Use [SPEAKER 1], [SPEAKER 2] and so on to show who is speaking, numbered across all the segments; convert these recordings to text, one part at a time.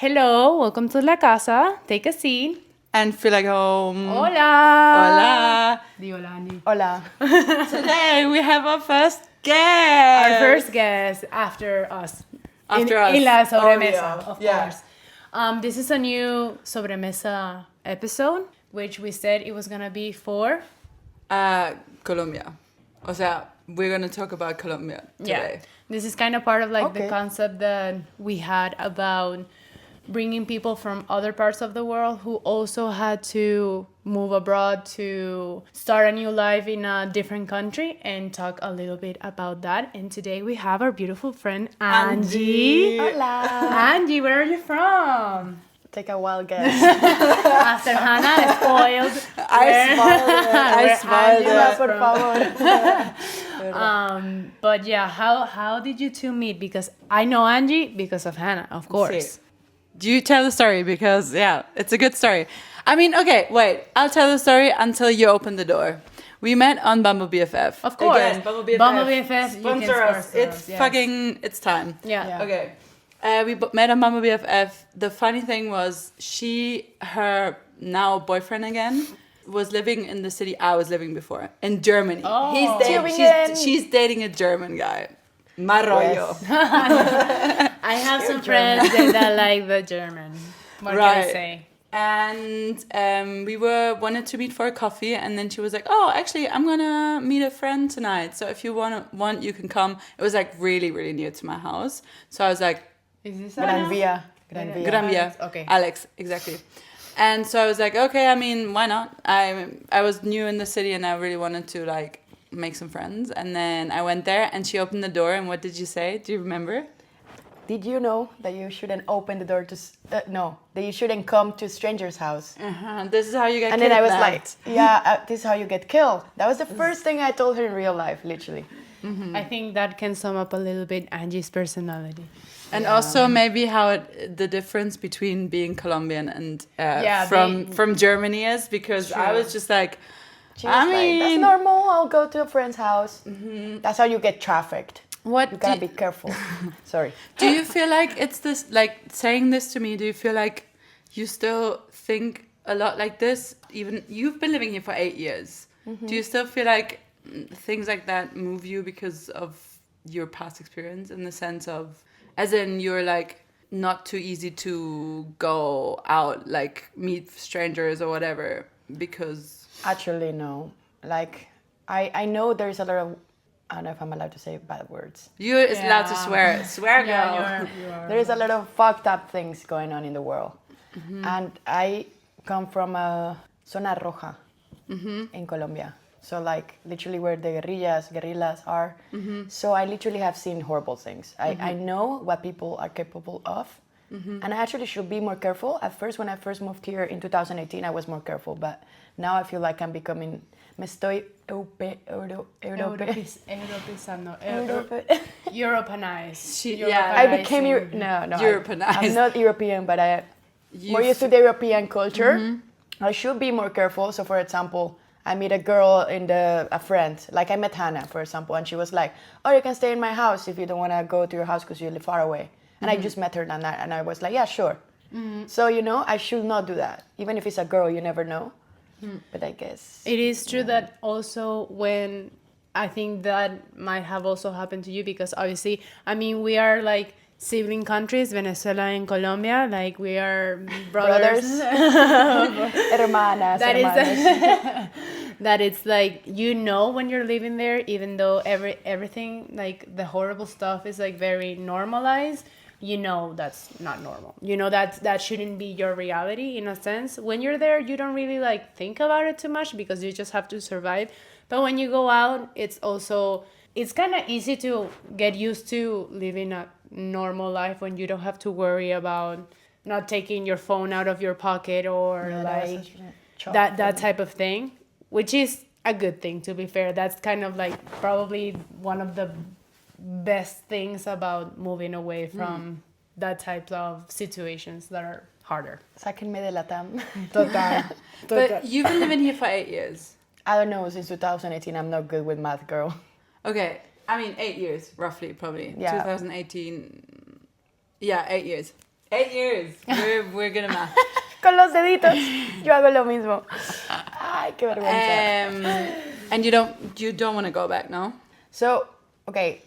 [SPEAKER 1] Hello, welcome to La Casa. Take a seat.
[SPEAKER 2] And feel like home.
[SPEAKER 1] Hola.
[SPEAKER 2] Hola.
[SPEAKER 1] Di hola, Angie.
[SPEAKER 3] Hola.
[SPEAKER 2] Today we have our first guest.
[SPEAKER 1] Our first guest after us.
[SPEAKER 2] After us.
[SPEAKER 1] In La Sobremesa,
[SPEAKER 2] Obvio.
[SPEAKER 1] of
[SPEAKER 2] Yeah.
[SPEAKER 1] course. This is a new Sobremesa episode, which we said it was gonna be for...
[SPEAKER 2] Colombia. O sea, we're going to talk about Colombia today.
[SPEAKER 1] This is kind of part of like the
[SPEAKER 3] Okay.
[SPEAKER 1] concept that we had about bringing people from other parts of the world who also had to move abroad to start a new life in a different country and talk a little bit about that. And today we have our beautiful friend Angie.
[SPEAKER 3] Hola.
[SPEAKER 1] Angie, where are you from?
[SPEAKER 3] Take a wild guess.
[SPEAKER 1] After Hannah spoiled.
[SPEAKER 2] I smiled.
[SPEAKER 1] Angie
[SPEAKER 3] Por favor.
[SPEAKER 1] But yeah, how did you two meet? Because I know Angie because of Hannah, of course.
[SPEAKER 2] Do you tell the story? Because, yeah, it's a good story. I mean, okay, wait. I'll tell the story until you open the door. We met on Bumble BFF.
[SPEAKER 1] Of course.
[SPEAKER 2] Again, Bumble BFF.
[SPEAKER 1] Bumble BFF, you can
[SPEAKER 2] Sponsor us.
[SPEAKER 1] sponsor
[SPEAKER 2] It's
[SPEAKER 1] us, yes.
[SPEAKER 2] fucking, it's time.
[SPEAKER 1] Yeah.
[SPEAKER 2] Okay. We met on Bumble BFF. The funny thing was, her now boyfriend again, was living in the city I was living before, in Germany.
[SPEAKER 1] Oh.
[SPEAKER 2] She's dating a German guy. Marroyo.
[SPEAKER 1] I have some friends that like the German. What can I
[SPEAKER 2] Right.
[SPEAKER 1] say?
[SPEAKER 2] And we wanted to meet for a coffee, and then she was like, "Oh, actually, I'm gonna meet a friend tonight. So if you want, you can come." It was like really, really near to my house. So I was like,
[SPEAKER 1] Is this
[SPEAKER 3] Gran
[SPEAKER 1] Anna?
[SPEAKER 3] Via. Gran Via.
[SPEAKER 2] Gran Via.
[SPEAKER 1] Okay.
[SPEAKER 2] Alex, exactly. And so I was like, okay, I mean, why not? I was new in the city and I really wanted to like make some friends. And then I went there and she opened the door. And what did you say? Do you remember?
[SPEAKER 3] Did you know that you shouldn't open the door to... that you shouldn't come to a stranger's house?
[SPEAKER 2] This is how you get
[SPEAKER 3] And then I was
[SPEAKER 2] kidnapped.
[SPEAKER 3] like, yeah, this is how you get killed. That was the first thing I told her in real life, literally.
[SPEAKER 1] I think that can sum up a little bit Angie's personality.
[SPEAKER 2] And also maybe how the difference between being Colombian and from Germany is, because I was just like,
[SPEAKER 3] She was like, that's normal, I'll go to a friend's house. That's how you get trafficked.
[SPEAKER 2] what
[SPEAKER 3] You gotta be careful. Sorry.
[SPEAKER 2] do you feel like it's this, like saying this to me, do you feel like you still think a lot like this? Even you've been living here for 8 years. Do you still feel like things like that move you because of your past experience, in the sense of, as in you're like not too easy to go out, like meet strangers or whatever, because...
[SPEAKER 3] Actually, no. Like, I know there's a lot of... I don't know if I'm allowed to say bad words.
[SPEAKER 2] You're allowed to swear. Swear, girl.
[SPEAKER 1] Yeah, you are.
[SPEAKER 3] There's a lot of fucked up things going on in the world. And I come from a zona roja in Colombia. So like literally where the guerrillas are. So I literally have seen horrible things. I know what people are capable of. And I actually should be more careful. At first, when I first moved here in 2018, I was more careful. But now I feel like I'm becoming... Me estoy
[SPEAKER 1] Europeanized.
[SPEAKER 3] I became
[SPEAKER 2] Europeanized.
[SPEAKER 3] I'm not European, but I more used to the European culture. I should be more careful. So, for example, I meet a girl a friend. Like I met Hannah, for example, and she was like, "Oh, you can stay in my house if you don't want to go to your house because you live far away." And I just met her and I was like, "Yeah, sure." So I should not do that. Even if it's a girl, you never know. But I guess
[SPEAKER 1] It is true that also when I think that might have also happened to you, because obviously, I mean, we are like sibling countries, Venezuela and Colombia, like we are brothers.
[SPEAKER 3] hermanas,
[SPEAKER 1] That
[SPEAKER 3] hermanos.
[SPEAKER 1] is that it's like, when you're living there, even though everything like the horrible stuff is like very normalized, that's not normal. That shouldn't be your reality in a sense. When you're there, you don't really like think about it too much because you just have to survive. But when you go out, it's kind of easy to get used to living a normal life when you don't have to worry about not taking your phone out of your pocket or that type of thing, which is a good thing, to be fair. That's kind of like probably one of the best things about moving away from that type of situations that are harder.
[SPEAKER 3] Sáquenme de Latam.
[SPEAKER 1] Total.
[SPEAKER 2] But you've been living here for 8 years.
[SPEAKER 3] I don't know, since 2018, I'm not good with math, girl.
[SPEAKER 2] Okay, I mean 8 years, roughly, probably.
[SPEAKER 3] Yeah.
[SPEAKER 2] 2018. Yeah, 8 years. 8 years. We're gonna math.
[SPEAKER 3] Con los deditos, yo hago lo mismo. Ay, qué vergüenza.
[SPEAKER 2] And you don't want to go back, no?
[SPEAKER 3] So, okay,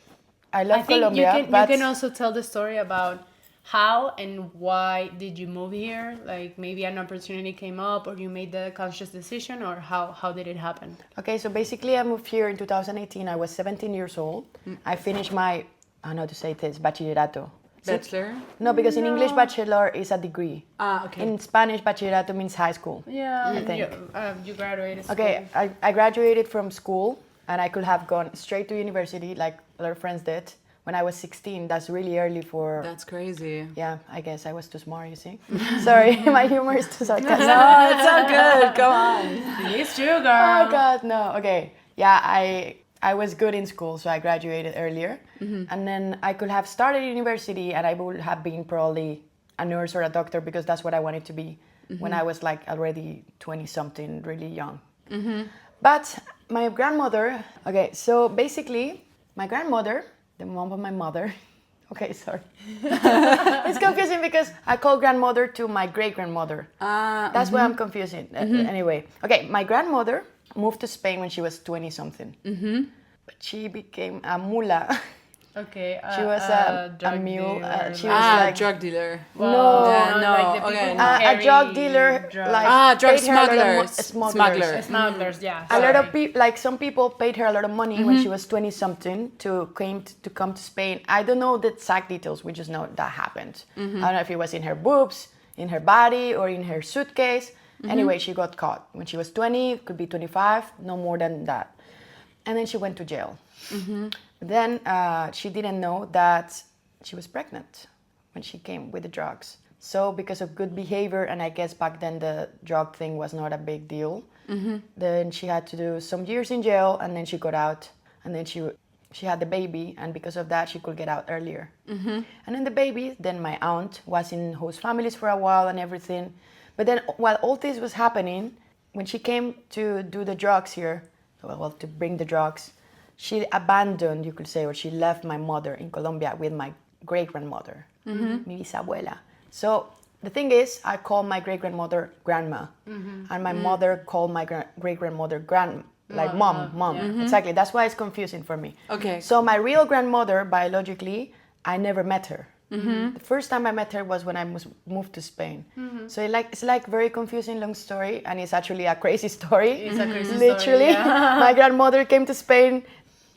[SPEAKER 3] I
[SPEAKER 1] I
[SPEAKER 3] love
[SPEAKER 1] think
[SPEAKER 3] Colombia,
[SPEAKER 1] you
[SPEAKER 3] but
[SPEAKER 1] can also tell the story about how and why did you move here? Like maybe an opportunity came up, or you made the conscious decision, or how did it happen?
[SPEAKER 3] okay, so basically I moved here in 2018. I was 17 years old. I finished my, I don't know how to say this, bachillerato.
[SPEAKER 2] Bachelor?
[SPEAKER 3] No, because in English, bachelor is a degree.
[SPEAKER 2] Ah, okay.
[SPEAKER 3] In Spanish, bachillerato means high school.
[SPEAKER 1] Yeah,
[SPEAKER 3] I think.
[SPEAKER 1] you graduated.
[SPEAKER 3] Okay, I graduated from school and I could have gone straight to university like a lot of friends did when I was 16. That's really early for...
[SPEAKER 2] That's crazy.
[SPEAKER 3] Yeah, I guess I was too smart, you see. Sorry, my humor is too sarcastic.
[SPEAKER 2] No, it's all good. Come on.
[SPEAKER 1] It's true, girl.
[SPEAKER 3] Oh God, no. Okay, yeah, I was good in school, so I graduated earlier, and then I could have started university, and I would have been probably a nurse or a doctor because that's what I wanted to be when I was like already 20-something, really young. But my grandmother. Okay, so basically, my grandmother, the mom of my mother. Okay, sorry. It's confusing because I call grandmother to my great grandmother. That's why I'm confusing. Anyway, okay, my grandmother moved to Spain when she was 20-something. But she became a mula.
[SPEAKER 1] Okay.
[SPEAKER 3] She was a
[SPEAKER 1] drug
[SPEAKER 3] mule.
[SPEAKER 1] dealer,
[SPEAKER 3] She was like
[SPEAKER 2] drug dealer.
[SPEAKER 3] no,
[SPEAKER 2] Yeah, no,
[SPEAKER 1] like the
[SPEAKER 2] okay.
[SPEAKER 1] people who
[SPEAKER 3] a
[SPEAKER 1] carry
[SPEAKER 3] drug dealer.
[SPEAKER 1] drugs.
[SPEAKER 3] Like
[SPEAKER 2] Drug
[SPEAKER 3] paid her a lot of
[SPEAKER 2] smugglers.
[SPEAKER 3] smugglers.
[SPEAKER 1] Smugglers, yeah.
[SPEAKER 3] A lot of
[SPEAKER 1] sorry.
[SPEAKER 3] people, like some people, paid her a lot of money when she was 20-something to come to Spain. I don't know the exact details. We just know that happened. I don't know if it was in her boobs, in her body, or in her suitcase. Anyway, she got caught when she was 20. Could be 25, no more than that. And then she went to jail. Then she didn't know that she was pregnant when she came with the drugs. So because of good behavior, and I guess back then the drug thing was not a big deal, then she had to do some years in jail, and then she got out, and then she had the baby, and because of that she could get out earlier. And then the baby, then my aunt was in host families for a while and everything. But then while all this was happening, when she came to do the drugs here, well, to bring the drugs, she abandoned, you could say, or she left my mother in Colombia with my great-grandmother, mi bisabuela. So the thing is, I call my great-grandmother grandma, and my mother called my great-grandmother mom. Exactly, that's why it's confusing for me.
[SPEAKER 2] Okay.
[SPEAKER 3] So my real grandmother, biologically, I never met her. The first time I met her was when I moved to Spain. So it's like very confusing, long story, and it's actually a crazy story.
[SPEAKER 1] It's a crazy
[SPEAKER 3] Literally,
[SPEAKER 1] story, yeah.
[SPEAKER 3] my grandmother came to Spain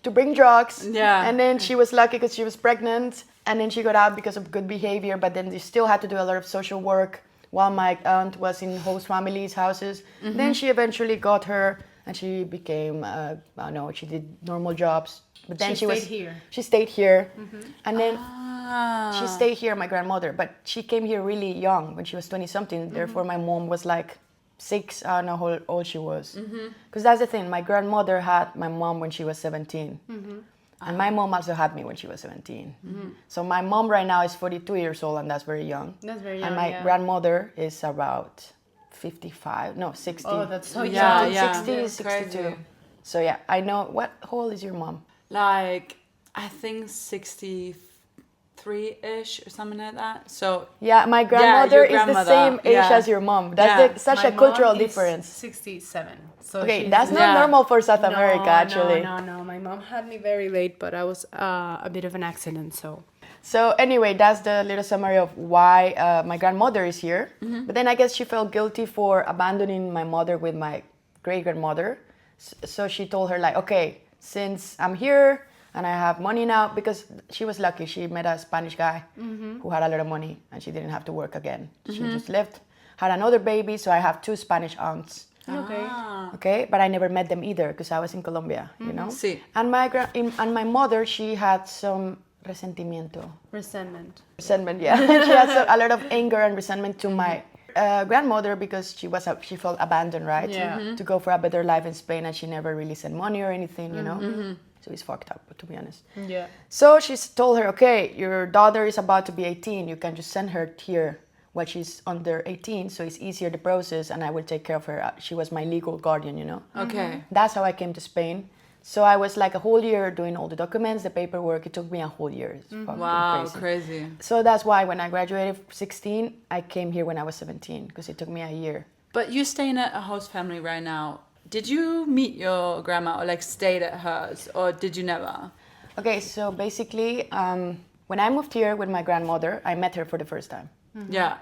[SPEAKER 3] to bring drugs,
[SPEAKER 2] Yeah.
[SPEAKER 3] and then she was lucky because she was pregnant, and then she got out because of good behavior, but then they still had to do a lot of social work while my aunt was in host families' houses. Then she eventually got her, and she became, I don't know, she did normal jobs. But then
[SPEAKER 1] She
[SPEAKER 3] she
[SPEAKER 1] stayed here.
[SPEAKER 3] She stayed here, and then
[SPEAKER 2] Ah.
[SPEAKER 3] she stayed here, my grandmother, but she came here really young when she was 20-something. Therefore, my mom was like 6. I don't know how old she was. Because that's the thing. My grandmother had my mom when she was 17. And my mom also had me when she was 17. So my mom right now is 42 years old, and that's very young.
[SPEAKER 1] That's very
[SPEAKER 3] And
[SPEAKER 1] young,
[SPEAKER 3] my
[SPEAKER 1] yeah.
[SPEAKER 3] grandmother is about 55. No, 60.
[SPEAKER 1] Oh, that's so young.
[SPEAKER 2] Yeah,
[SPEAKER 3] Between
[SPEAKER 2] yeah.
[SPEAKER 3] 60 and
[SPEAKER 2] That's
[SPEAKER 3] 62.
[SPEAKER 2] crazy.
[SPEAKER 3] So yeah, I know. How old is your mom?
[SPEAKER 2] Like, I think 63-ish or something like that. So,
[SPEAKER 3] Yeah, my grandmother
[SPEAKER 2] your
[SPEAKER 3] is the
[SPEAKER 2] grandmother,
[SPEAKER 3] same age
[SPEAKER 2] yeah.
[SPEAKER 3] as your mom. That's
[SPEAKER 2] Yeah.
[SPEAKER 3] such
[SPEAKER 1] My
[SPEAKER 3] a cultural
[SPEAKER 1] mom is
[SPEAKER 3] difference.
[SPEAKER 1] 67. So
[SPEAKER 3] Okay,
[SPEAKER 1] she's-
[SPEAKER 3] that's not
[SPEAKER 2] Yeah.
[SPEAKER 3] normal for South America, actually.
[SPEAKER 1] No. My mom had me very late, but I was a bit of an accident, so.
[SPEAKER 3] So anyway, that's the little summary of why my grandmother is here. But then I guess she felt guilty for abandoning my mother with my great-grandmother. So she told her, like, okay, since I'm here and I have money now, because she was lucky. She met a Spanish guy who had a lot of money, and she didn't have to work again. She just left, had another baby, so I have 2 Spanish aunts.
[SPEAKER 1] Okay.
[SPEAKER 3] Okay, but I never met them either because I was in Colombia, you know.
[SPEAKER 2] Sí.
[SPEAKER 3] And my mother, she had some resentimiento.
[SPEAKER 1] Resentment.
[SPEAKER 3] Resentment, yeah. She had a lot of anger and resentment to my grandmother because she felt abandoned, right?
[SPEAKER 1] Yeah.
[SPEAKER 3] To go for a better life in Spain, and she never really sent money or anything, you know. So it's fucked up, to be honest.
[SPEAKER 1] Yeah.
[SPEAKER 3] So she told her, okay, your daughter is about to be 18. You can just send her here while she's under 18, so it's easier the process, and I will take care of her. She was my legal guardian, you know.
[SPEAKER 2] okay.
[SPEAKER 3] That's how I came to Spain. So I was like a whole year doing all the documents, the paperwork. It took me a whole year. It's fucking
[SPEAKER 2] Wow,
[SPEAKER 3] crazy.
[SPEAKER 2] crazy.
[SPEAKER 3] So that's why when I graduated 16, I came here when I was 17 because it took me a year.
[SPEAKER 2] But you're staying at a host family right now. Did you meet your grandma or like stayed at hers, or did you never?
[SPEAKER 3] Okay, so basically, when I moved here with my grandmother, I met her for the first time.
[SPEAKER 2] Yeah.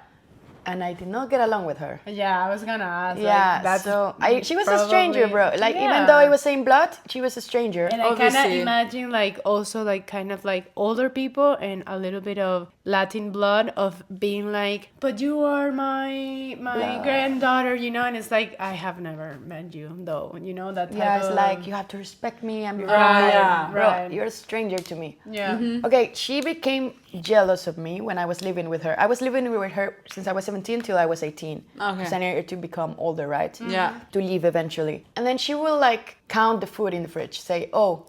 [SPEAKER 3] And I did not get along with her.
[SPEAKER 1] Yeah, I was gonna ask.
[SPEAKER 3] Yeah,
[SPEAKER 1] like, that's
[SPEAKER 3] so she was a stranger,
[SPEAKER 1] probably-
[SPEAKER 3] bro. Like, even
[SPEAKER 1] Yeah.
[SPEAKER 3] though it was same blood, she was a stranger.
[SPEAKER 1] And I kind of
[SPEAKER 2] Obviously.
[SPEAKER 1] imagine like also like kind of like older people and a little bit of Latin blood of being like, but you are my
[SPEAKER 3] Blood.
[SPEAKER 1] granddaughter, you know, and it's like I have never met you though, you know that type
[SPEAKER 3] Yeah, it's
[SPEAKER 1] of,
[SPEAKER 3] like, you have to respect me. I'm your
[SPEAKER 1] Right,
[SPEAKER 3] grandmother.
[SPEAKER 2] yeah.
[SPEAKER 3] Bro,
[SPEAKER 1] right.
[SPEAKER 3] you're a stranger to me.
[SPEAKER 1] yeah.
[SPEAKER 3] Okay, she became jealous of me when I was living with her. I was living with her since I was 17 till I was 18.
[SPEAKER 2] Okay.
[SPEAKER 3] Because I needed to become older, right?
[SPEAKER 2] Yeah.
[SPEAKER 3] To leave eventually. And then she will like count the food in the fridge, say, oh,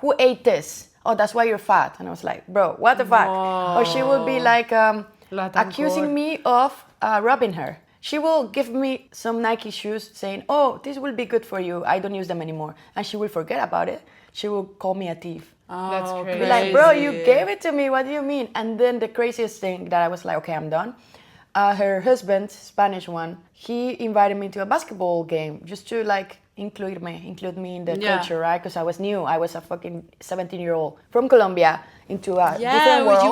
[SPEAKER 3] who ate this? Oh, that's why you're fat. And I was like, bro, what the fuck? Or she will be like
[SPEAKER 1] Latin
[SPEAKER 3] accusing
[SPEAKER 1] core.
[SPEAKER 3] me of robbing her. She will give me some Nike shoes saying, oh, this will be good for you. I don't use them anymore. And she will forget about it. She will call me a thief.
[SPEAKER 1] That's
[SPEAKER 2] Oh,
[SPEAKER 1] crazy.
[SPEAKER 3] Be like, bro, you gave it to me. What do you mean? And then the craziest thing that I was like, okay, I'm done. Her husband, Spanish one, he invited me to a basketball game just to like include me in the
[SPEAKER 2] Yeah.
[SPEAKER 3] culture, right? Because I was new. I was a fucking 17-year-old from Colombia into a
[SPEAKER 2] Yeah,
[SPEAKER 3] different world.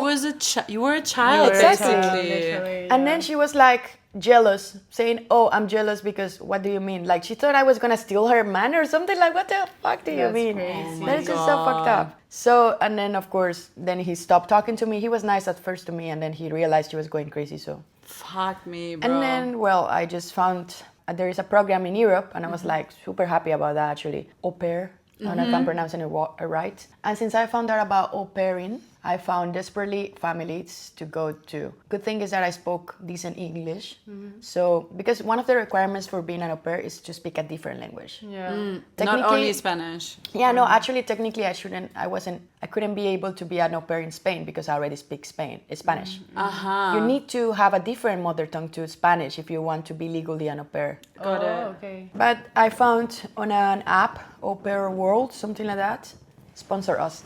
[SPEAKER 2] you were a child,
[SPEAKER 3] Exactly.
[SPEAKER 2] basically.
[SPEAKER 3] And then she was like jealous, saying, oh, I'm jealous because what do you mean? Like she thought I was gonna steal her man or something. Like, what the fuck do you
[SPEAKER 1] That's
[SPEAKER 3] mean?
[SPEAKER 1] crazy.
[SPEAKER 3] That is just so fucked up. So, and then of course, then he stopped talking to me. He was nice at first to me, and then he realized she was going crazy. So,
[SPEAKER 2] Fuck me, bro.
[SPEAKER 3] and then, well, I just found there is a program in Europe, and I was like super happy about that actually. Au pair. I don't know if I'm pronouncing it right. And since I found out about au pairing, I found desperately families to go to. Good thing is that I spoke decent English. So, because one of the requirements for being an au pair is to speak a different language.
[SPEAKER 1] Yeah.
[SPEAKER 2] Not
[SPEAKER 3] Technically-
[SPEAKER 2] only Spanish.
[SPEAKER 3] Yeah, no, actually, technically, I couldn't be able to be an au pair in Spain because I already speak Spanish. You need to have a different mother tongue to Spanish if you want to be legally an au pair.
[SPEAKER 2] Got it.
[SPEAKER 1] Okay.
[SPEAKER 3] But I found on an app, Au Pair World, something like that. Sponsor us.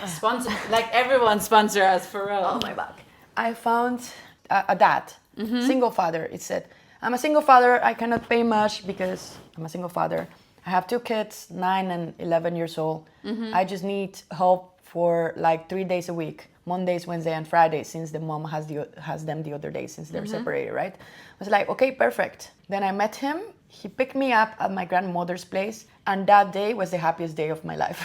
[SPEAKER 2] Sponsor, like everyone sponsor us for real.
[SPEAKER 3] Oh my back. I found a dad, single father. It said, I'm a single father. I cannot pay much because I'm a single father. I have 2 kids, 9 and 11 years old. I just need help for like 3 days a week. Mondays, Wednesday, and Fridays, since the mom has them the other day since they're separated, right? I was like, okay, perfect. Then I met him. He picked me up at my grandmother's place, and that day was the happiest day of my life.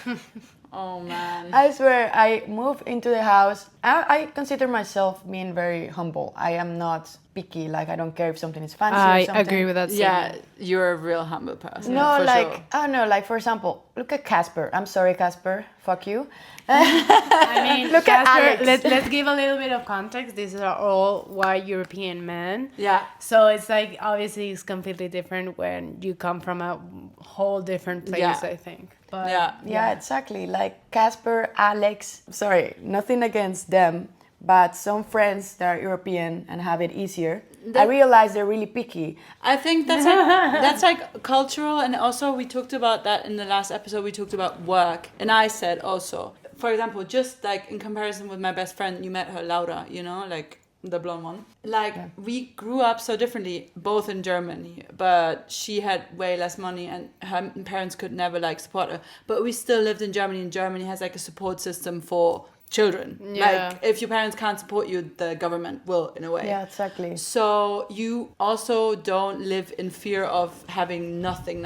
[SPEAKER 2] Oh man.
[SPEAKER 3] I swear, I moved into the house. I consider myself being very humble. I am not picky. Like, I don't care if something is fancy or
[SPEAKER 1] I
[SPEAKER 3] something.
[SPEAKER 1] agree with that.
[SPEAKER 2] Yeah,
[SPEAKER 1] statement.
[SPEAKER 2] you're a real humble person.
[SPEAKER 3] No,
[SPEAKER 2] for
[SPEAKER 3] like,
[SPEAKER 2] sure.
[SPEAKER 3] I don't know, like, for example, look at Casper. I'm sorry, Casper. Fuck you.
[SPEAKER 1] I mean,
[SPEAKER 3] Look at
[SPEAKER 1] Casper,
[SPEAKER 3] Alex.
[SPEAKER 1] let's give a little bit of context. These are all white European men.
[SPEAKER 2] Yeah.
[SPEAKER 1] So it's like obviously it's completely different when you come from a whole different place.
[SPEAKER 2] Yeah.
[SPEAKER 1] I think. But
[SPEAKER 2] Yeah.
[SPEAKER 3] Yeah, exactly. Like Casper, Alex. Sorry, nothing against them, but some friends that are European and have it easier. I realize they're really picky.
[SPEAKER 2] I think that's like cultural, and also we talked about that in the last episode. We talked about work, and I said also, for example, just like in comparison with my best friend, you met her, Laura, you know, like the blonde one. Like we grew up so differently, both in Germany, but she had way less money, and her parents could never like support her. But we still lived in Germany, and Germany has like a support system for children.
[SPEAKER 1] Yeah.
[SPEAKER 2] Like if your parents can't support you, the government will, in a way.
[SPEAKER 3] Yeah, exactly.
[SPEAKER 2] So you also don't live in fear of having nothing.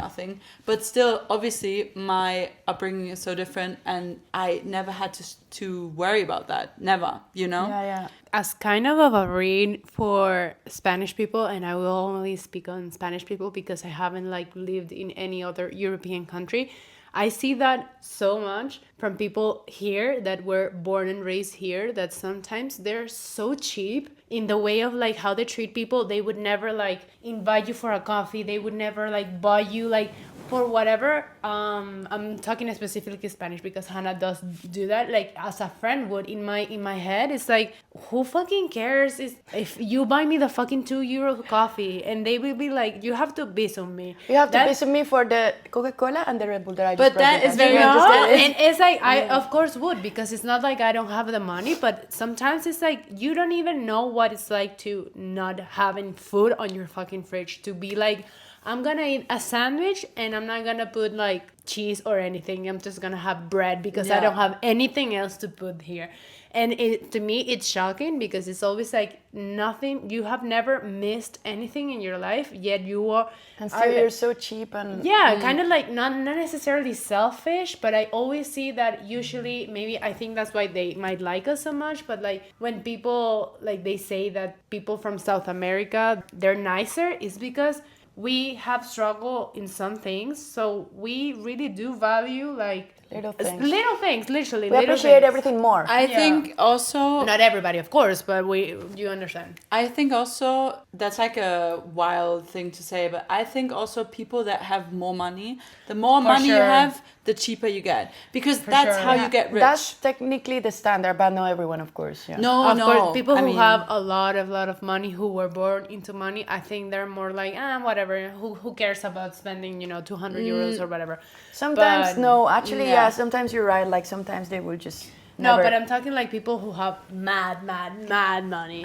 [SPEAKER 2] But still, obviously, my upbringing is so different, and I never had to worry about that. Never, you know?
[SPEAKER 3] Yeah.
[SPEAKER 1] as kind of a read for Spanish people, and I will only speak on Spanish people because I haven't like lived in any other European country. I see that so much from people here that were born and raised here, that sometimes they're so cheap in the way of like how they treat people. They would never like invite you for a coffee. They would never like buy you like for whatever, I'm talking specifically Spanish because Hannah does do that. Like as a friend would in my head, it's like, who fucking cares if you buy me the fucking €2 coffee, and they will be like, you have to visit me.
[SPEAKER 3] You have to visit me for the Coca-Cola and the Red Bull that I just
[SPEAKER 2] But
[SPEAKER 3] brought
[SPEAKER 2] that
[SPEAKER 3] you
[SPEAKER 2] is
[SPEAKER 3] guys.
[SPEAKER 2] very
[SPEAKER 1] And it's like, I of course would, because it's not like I don't have the money, but sometimes it's like you don't even know what it's like to not having food on your fucking fridge, to be like, I'm gonna eat a sandwich and I'm not gonna put like cheese or anything. I'm just gonna have bread because I don't have anything else to put here. And to me, it's shocking because it's always like nothing. You have never missed anything in your life, yet you are.
[SPEAKER 3] And still you're so cheap and...
[SPEAKER 1] Yeah, kind of like not necessarily selfish, but I always see that usually, maybe I think that's why they might like us so much, but like when people, like they say that people from South America, they're nicer, is because we have struggled in some things, so we really do value like
[SPEAKER 3] Little things,
[SPEAKER 1] literally.
[SPEAKER 3] We appreciate everything more.
[SPEAKER 2] I think also...
[SPEAKER 1] Not everybody, of course, but you understand.
[SPEAKER 2] I think also that's like a wild thing to say, but I think also people that have more money, the more money you have, the cheaper you get, because that's how you get rich.
[SPEAKER 3] That's technically the standard, but not everyone, of course. Yeah.
[SPEAKER 1] Of course, people who have a lot of money, who were born into money, I think they're more like, whatever. Who cares about spending, €200 or whatever.
[SPEAKER 3] Sometimes no, actually, yeah. Sometimes you're right. Like sometimes they will just
[SPEAKER 1] no, but I'm talking like people who have mad money.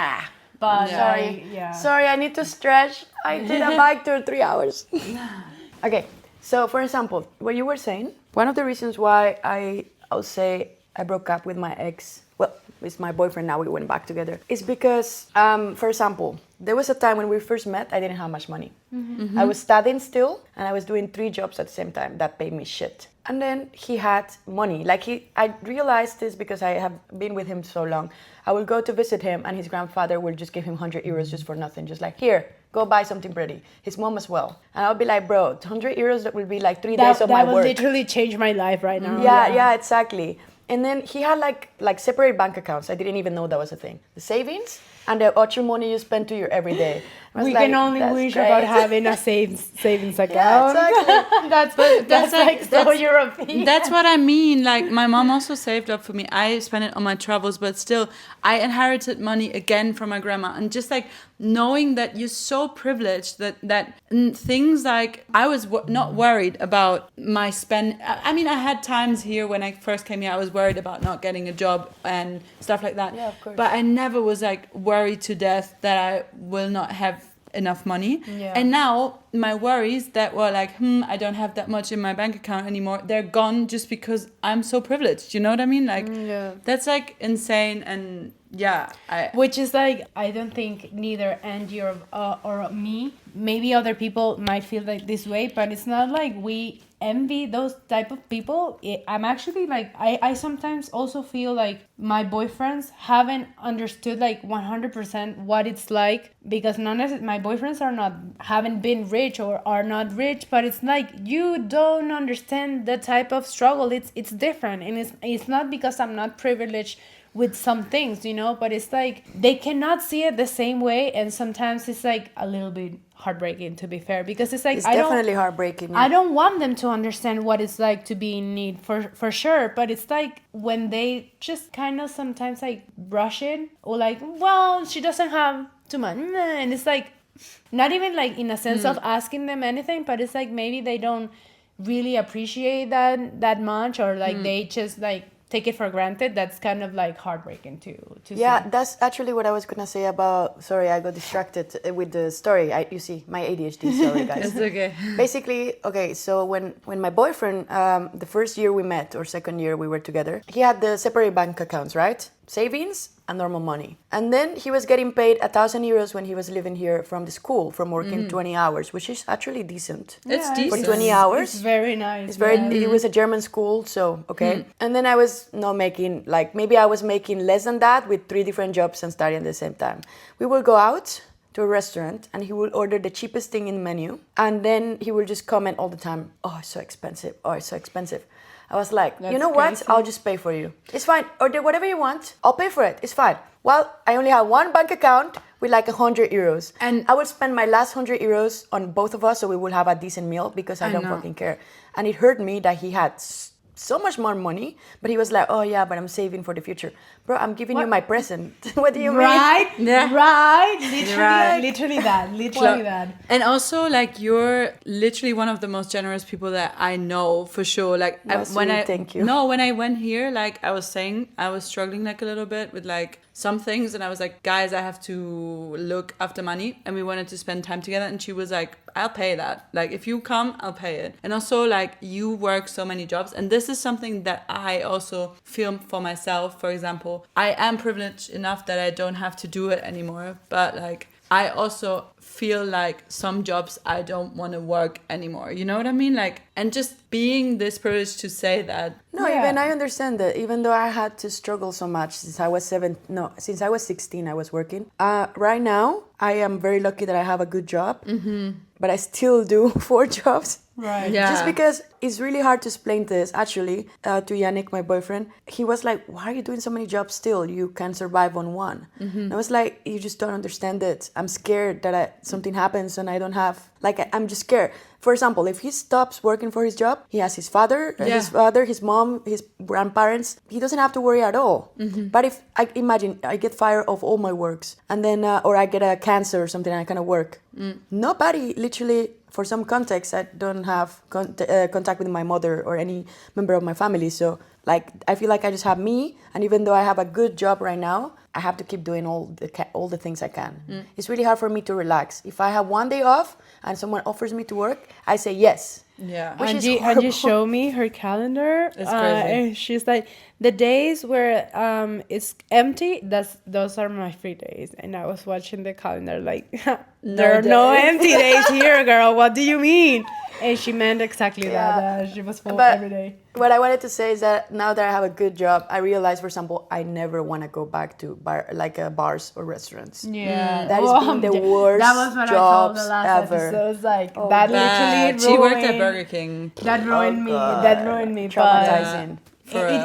[SPEAKER 1] But sorry, I need to stretch. I did a bike tour 3 hours.
[SPEAKER 3] Okay, so for example, what you were saying, one of the reasons why I'll say I broke up with my ex, well, with my boyfriend now, we went back together, is because, for example, there was a time when we first met, I didn't have much money. I was studying still, and I was doing 3 jobs at the same time that paid me shit. And then he had money. I realized this because I have been with him so long. I will go to visit him, and his grandfather will just give him €100 just for nothing. Just like, here, go buy something pretty. His mom as well. And I'll be like, bro, €100, that will be like 3 days of my work.
[SPEAKER 1] That will literally change my life right now.
[SPEAKER 3] Yeah, exactly. And then he had like separate bank accounts. I didn't even know that was a thing. The savings and the actual money you spend to your everyday.
[SPEAKER 1] We can only wish about having a savings account.
[SPEAKER 3] Yeah, exactly.
[SPEAKER 1] that's like so European.
[SPEAKER 2] That's what I mean. Like my mom also saved up for me. I spent it on my travels, but still, I inherited money again from my grandma. And just like knowing that you're so privileged that things like I was not worried about my spend. I mean, I had times here when I first came here, I was worried about not getting a job and stuff like that.
[SPEAKER 3] Yeah, of course.
[SPEAKER 2] But I never was like worried to death that I will not have enough money.
[SPEAKER 3] Yeah.
[SPEAKER 2] And now my worries that were like, I don't have that much in my bank account anymore, they're gone just because I'm so privileged. You know what I mean? Like, that's like insane. And
[SPEAKER 1] which is like, I don't think neither Angie or me, maybe other people might feel like this way, but it's not like we envy those type of people. I'm actually like, I sometimes also feel like my boyfriends haven't understood like 100% what it's like, because none of my boyfriends haven't been rich or are not rich, but it's like you don't understand the type of struggle. It's different, and it's not because I'm not privileged with some things, but it's like they cannot see it the same way, and sometimes it's like a little bit heartbreaking, to be fair, because it's like
[SPEAKER 3] definitely heartbreaking. Yeah.
[SPEAKER 1] I don't want them to understand what it's like to be in need for sure, but it's like when they just kind of sometimes like brush it, or like, well, she doesn't have too much, and it's like not even like in a sense of asking them anything, but it's like maybe they don't really appreciate that much, or like they just like take it for granted. That's kind of like heartbreaking to see.
[SPEAKER 3] That's actually what I was gonna say about. Sorry, I got distracted with the story. You see my ADHD. Sorry, guys.
[SPEAKER 2] it's okay.
[SPEAKER 3] Basically, okay. So when my boyfriend, the first year we met or second year we were together, he had the separate bank accounts, right? Savings and normal money. And then he was getting paid €1,000 when he was living here from the school, from working 20 hours, which is actually decent.
[SPEAKER 2] It's decent.
[SPEAKER 3] For 20 hours.
[SPEAKER 1] It's very nice.
[SPEAKER 3] It's very. It was a German school, so okay. And then I was not making, like, maybe I was making less than that with 3 different jobs and studying at the same time. We will go out to a restaurant and he will order the cheapest thing in the menu, and then he will just comment all the time, "Oh, it's so expensive. Oh, it's so expensive." I was like, you know what? I'll just pay for you. It's fine. Order whatever you want. I'll pay for it. It's fine. Well, I only have one bank account with like 100 euros.
[SPEAKER 2] And-
[SPEAKER 3] I would spend my last 100 euros on both of us so we would have a decent meal because I don't
[SPEAKER 2] know.
[SPEAKER 3] fucking care. And it hurt me that he had so much more money, but he was like, oh yeah, but I'm saving for the future. Bro, I'm giving you my present. What do you
[SPEAKER 1] Right?
[SPEAKER 2] Yeah.
[SPEAKER 1] Right? Literally,
[SPEAKER 2] Right.
[SPEAKER 1] literally that. Literally that.
[SPEAKER 2] And also, like, you're literally one of the most generous people that I know for sure. Like,
[SPEAKER 3] That's
[SPEAKER 2] when
[SPEAKER 3] sweet,
[SPEAKER 2] I
[SPEAKER 3] thank you.
[SPEAKER 2] No, when I went here, like I was saying, I was struggling like a little bit with like some things, and I was like, guys, I have to look after money, and we wanted to spend time together. And she was like, I'll pay that. Like, if you come, I'll pay it. And also, like, you work so many jobs, and this is something that I also feel for myself. For example, I am privileged enough that I don't have to do it anymore, but like I also feel like some jobs I don't want to work anymore. You know what I mean? Like, and just being this privileged to say that.
[SPEAKER 3] No,
[SPEAKER 1] Yeah.
[SPEAKER 3] even I understand that. Even though I had to struggle so much since I was 16, I was working. Right now, I am very lucky that I have a good job, but I still do 4 jobs.
[SPEAKER 1] Right.
[SPEAKER 2] Yeah.
[SPEAKER 3] Just because it's really hard to explain this, actually, to Yannick, my boyfriend. He was like, why are you doing so many jobs still? You can survive on one. And I was like, you just don't understand it. I'm scared that something happens and I don't have, like, I'm just scared. For example, if he stops working for his job, he has his father, his mom, his grandparents. He doesn't have to worry at all. But if I imagine I get fired of all my works, and then or I get a cancer or something, and I cannot work. Nobody, literally, for some context, I don't have contact with my mother or any member of my family. So, like, I feel like I just have me, and even though I have a good job right now, I have to keep doing all the things I can. It's really hard for me to relax. If I have one day off and someone offers me to work, I say yes.
[SPEAKER 2] Yeah.
[SPEAKER 3] Which is
[SPEAKER 1] Angie
[SPEAKER 3] horrible.
[SPEAKER 1] showed me her calendar.
[SPEAKER 2] It's crazy.
[SPEAKER 1] And she's like, the days where it's empty, those are my free days. And I was watching the calendar like, there are no
[SPEAKER 3] days.
[SPEAKER 1] empty days here, girl. What do you mean? And she meant exactly that. She was full
[SPEAKER 3] But
[SPEAKER 1] every day.
[SPEAKER 3] what I wanted to say is that now that I have a good job, I realize, for example, I never want to go back to bars or restaurants.
[SPEAKER 1] Yeah.
[SPEAKER 3] That has been the worst
[SPEAKER 1] That was what I told the
[SPEAKER 3] jobs
[SPEAKER 1] last
[SPEAKER 3] ever.
[SPEAKER 1] episode. It's like, that
[SPEAKER 2] Bad.
[SPEAKER 1] literally
[SPEAKER 2] She worked at
[SPEAKER 1] ruined-
[SPEAKER 2] Burger King.
[SPEAKER 1] That ruined me.
[SPEAKER 3] God.
[SPEAKER 1] That ruined me. But
[SPEAKER 3] Traumatizing.